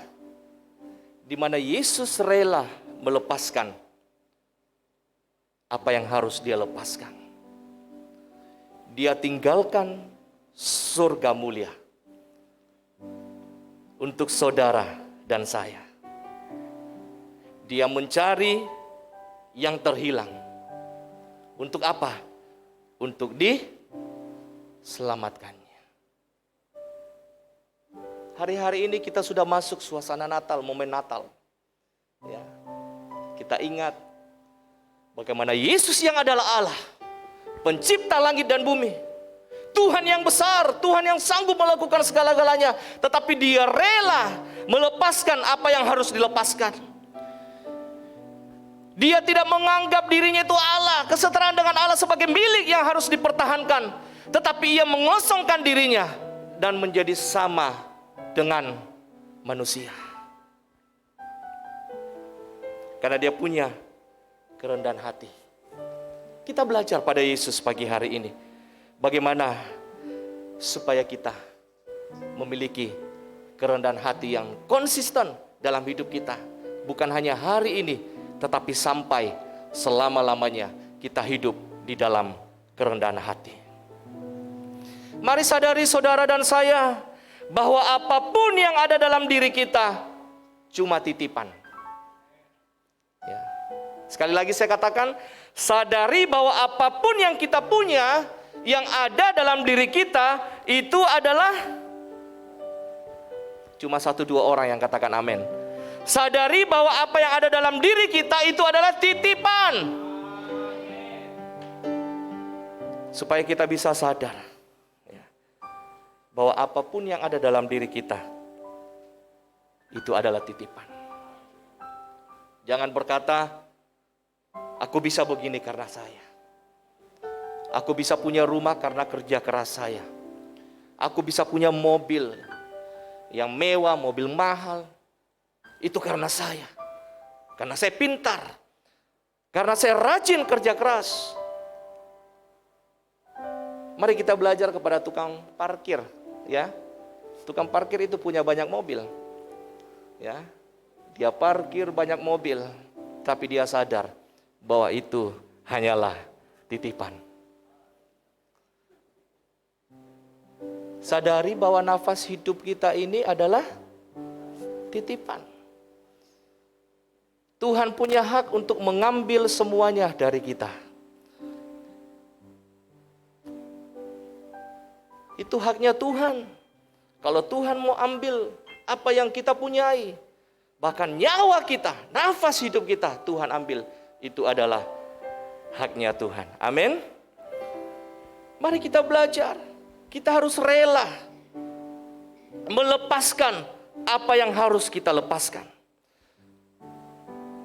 di mana Yesus rela melepaskan apa yang harus dia lepaskan. Dia tinggalkan surga mulia untuk saudara dan saya. Dia mencari yang terhilang. Untuk apa? Untuk diselamatkannya. Hari-hari ini kita sudah masuk suasana Natal, momen Natal. Ya. Kita ingat bagaimana Yesus yang adalah Allah, pencipta langit dan bumi, Tuhan yang besar, Tuhan yang sanggup melakukan segala-galanya, tetapi dia rela melepaskan apa yang harus dilepaskan. Dia tidak menganggap dirinya itu Allah, kesetaraan dengan Allah sebagai milik yang harus dipertahankan, tetapi ia mengosongkan dirinya dan menjadi sama dengan manusia. Karena dia punya kerendahan hati. Kita belajar pada Yesus pagi hari ini, bagaimana supaya kita memiliki kerendahan hati yang konsisten dalam hidup kita. Bukan hanya hari ini, tetapi sampai selama-lamanya kita hidup di dalam kerendahan hati. Mari sadari saudara dan saya, bahwa apapun yang ada dalam diri kita cuma titipan. Ya. Sekali lagi saya katakan, sadari bahwa apapun yang kita punya, yang ada dalam diri kita, itu adalah cuma 1-2 orang yang katakan amin. Sadari bahwa apa yang ada dalam diri kita itu adalah titipan. Supaya kita bisa sadar ya, bahwa apapun yang ada dalam diri kita itu adalah titipan. Jangan berkata, aku bisa begini karena saya. Aku bisa punya rumah karena kerja keras saya. Aku bisa punya mobil yang mewah, mobil mahal. Itu karena saya. Karena saya pintar. Karena saya rajin kerja keras. Mari kita belajar kepada tukang parkir, ya. Tukang parkir itu punya banyak mobil. Ya. Dia parkir banyak mobil, tapi dia sadar bahwa itu hanyalah titipan. Sadari bahwa nafas hidup kita ini adalah titipan. Tuhan punya hak untuk mengambil semuanya dari kita. Itu haknya Tuhan. Kalau Tuhan mau ambil apa yang kita punyai, bahkan nyawa kita, nafas hidup kita, Tuhan ambil. Itu adalah haknya Tuhan. Amin. Mari kita belajar. Kita harus rela melepaskan apa yang harus kita lepaskan.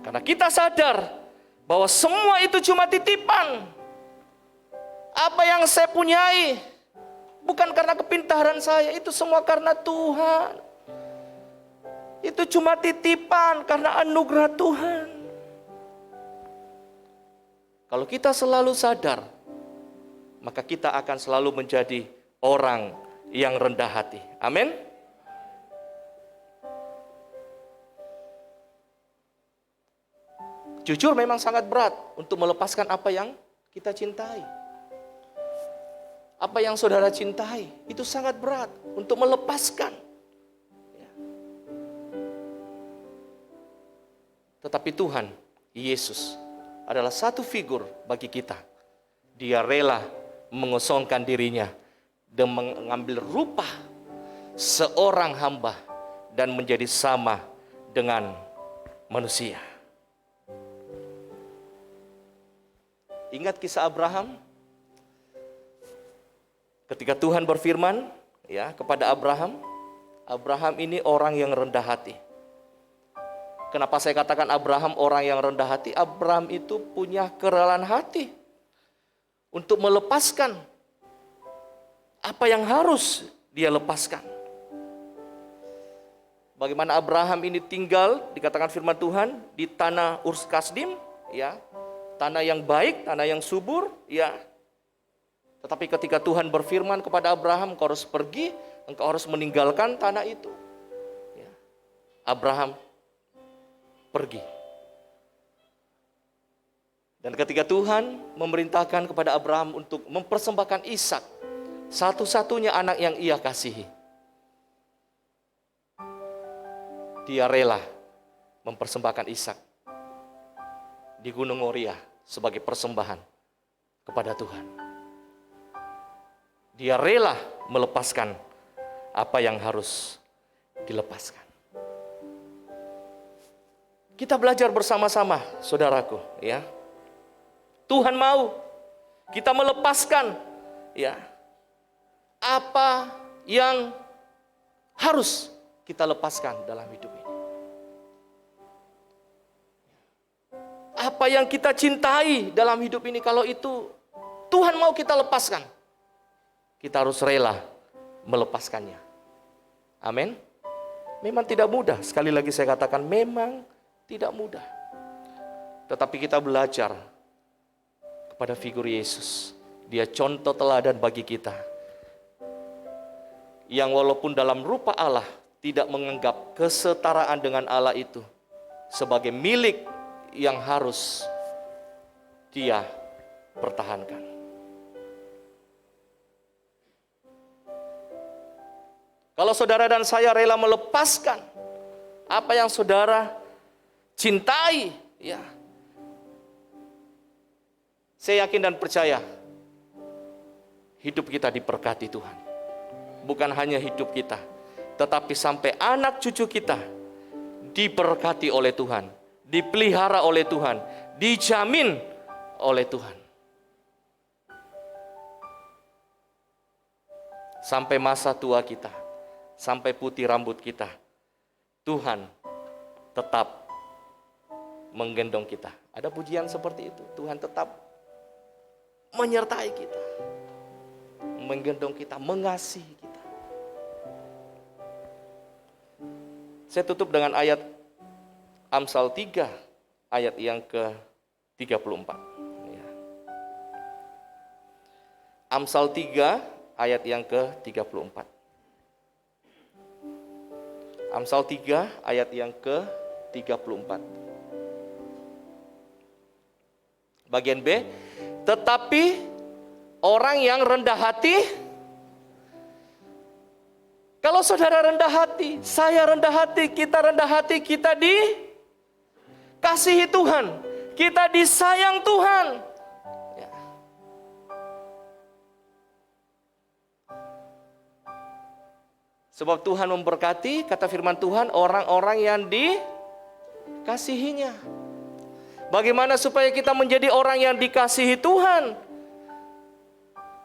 Karena kita sadar bahwa semua itu cuma titipan. Apa yang saya punyai bukan karena kepintaran saya, itu semua karena Tuhan. Itu cuma titipan karena anugerah Tuhan. Kalau kita selalu sadar, maka kita akan selalu menjadi orang yang rendah hati. Amin. Jujur memang sangat berat untuk melepaskan apa yang kita cintai. Apa yang saudara cintai, itu sangat berat untuk melepaskan. Ya. Tetapi Tuhan, Yesus, adalah satu figur bagi kita. Dia rela mengosongkan dirinya dan mengambil rupa seorang hamba dan menjadi sama dengan manusia. Ingat kisah Abraham? Ketika Tuhan berfirman ya kepada Abraham, Abraham ini orang yang rendah hati. Kenapa saya katakan Abraham orang yang rendah hati? Abraham itu punya kerelaan hati untuk melepaskan apa yang harus dia lepaskan. Bagaimana Abraham ini tinggal, dikatakan firman Tuhan, di tanah Ur Kasdim, ya, tanah yang baik, tanah yang subur, ya. Tetapi ketika Tuhan berfirman kepada Abraham, engkau harus pergi, engkau harus meninggalkan tanah itu. Ya. Abraham pergi. Dan ketika Tuhan memerintahkan kepada Abraham untuk mempersembahkan Ishak, satu-satunya anak yang ia kasihi, dia rela mempersembahkan Ishak di Gunung Moria sebagai persembahan kepada Tuhan. Dia rela melepaskan apa yang harus dilepaskan. Kita belajar bersama-sama, saudaraku, ya. Tuhan mau kita melepaskan, ya, apa yang harus kita lepaskan dalam hidup ini. Apa yang kita cintai dalam hidup ini, kalau itu Tuhan mau kita lepaskan, kita harus rela melepaskannya. Amin. Memang tidak mudah, sekali lagi saya katakan memang tidak mudah. Tetapi kita belajar kepada figur Yesus. Dia contoh teladan bagi kita. Yang walaupun dalam rupa Allah tidak menganggap kesetaraan dengan Allah itu sebagai milik yang harus dia pertahankan. Kalau saudara dan saya rela melepaskan apa yang saudara cintai, ya, saya yakin dan percaya hidup kita diberkati Tuhan. Bukan hanya hidup kita, tetapi sampai anak cucu kita diberkati oleh Tuhan, dipelihara oleh Tuhan, dijamin oleh Tuhan. Sampai masa tua kita, sampai putih rambut kita, Tuhan tetap menggendong kita. Ada pujian seperti itu. Tuhan tetap menyertai kita, menggendong kita, mengasihi kita. Saya tutup dengan ayat Amsal 3 ayat yang ke-34. Ya. Amsal 3 ayat yang ke-34. Amsal 3 ayat yang ke-34. Bagian B, tetapi orang yang rendah hati, kalau saudara rendah hati, saya rendah hati, kita dikasihi Tuhan, kita disayang Tuhan. Ya. Sebab Tuhan memberkati, kata firman Tuhan, orang-orang yang dikasihinya. Bagaimana supaya kita menjadi orang yang dikasihi Tuhan?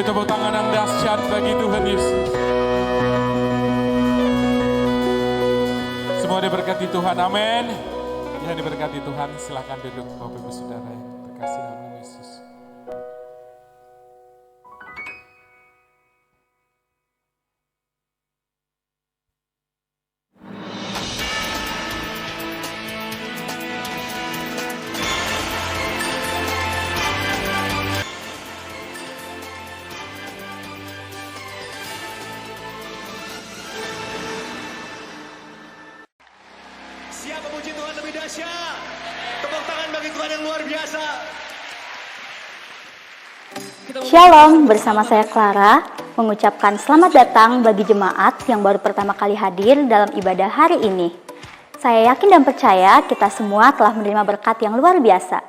Beri tepuk tangan yang dahsyat bagi Tuhan Yesus. Semua diberkati Tuhan, amin. Yang diberkati Tuhan, silakan duduk Bapak Ibu Saudara yang terkasih dalam Yesus. Siapa puji Tuhan lebih dahsyat? Tepuk tangan bagi Tuhan yang luar biasa. Shalom, bersama saya Clara mengucapkan selamat datang bagi jemaat yang baru pertama kali hadir dalam ibadah hari ini. Saya yakin dan percaya kita semua telah menerima berkat yang luar biasa.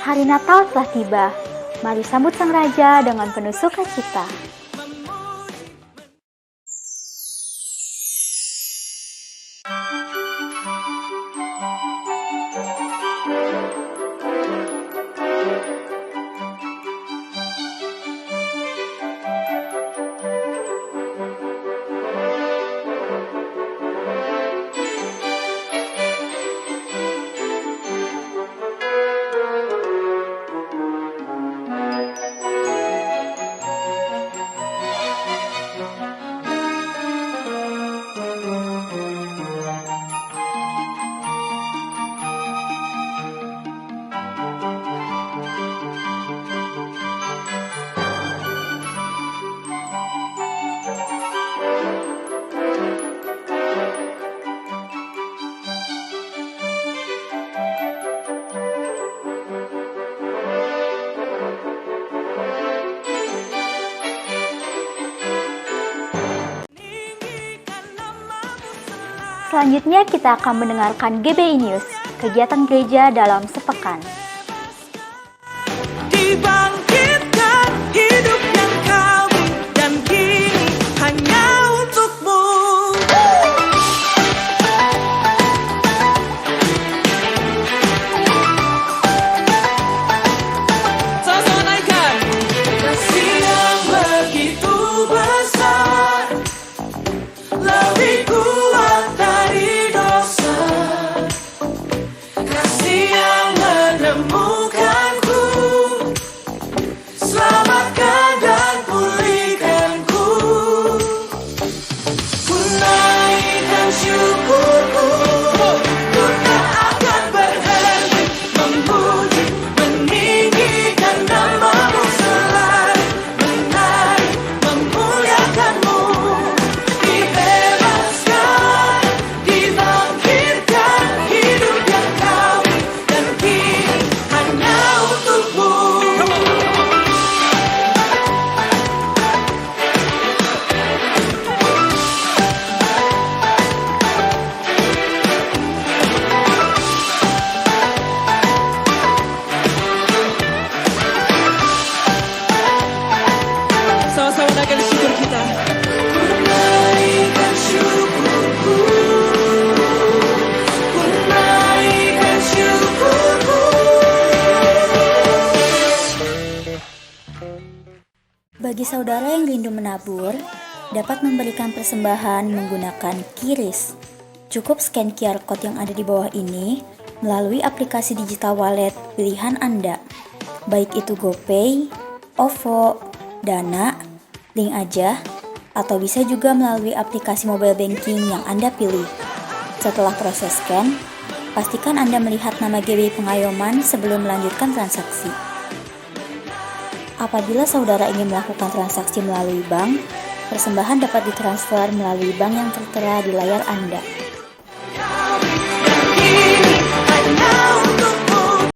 Hari Natal telah tiba. Mari sambut Sang Raja dengan penuh sukacita. Selanjutnya kita akan mendengarkan GBI News, kegiatan gereja dalam sepekan. Dibangkitkan hidup yang kami dan kini hanya untukmu. Sama-sama naikkan. Kasih yang begitu besar, lebih kuat dari dosa. Kasih yang menemukan Saudara yang rindu menabur dapat memberikan persembahan menggunakan QRIS. Cukup scan QR code yang ada di bawah ini melalui aplikasi digital wallet pilihan Anda, baik itu GoPay, OVO, Dana, Link Aja, atau bisa juga melalui aplikasi mobile banking yang Anda pilih. Setelah proses scan, pastikan Anda melihat nama GBI Pengayoman sebelum melanjutkan transaksi. Apabila saudara ingin melakukan transaksi melalui bank, persembahan dapat ditransfer melalui bank yang tertera di layar Anda.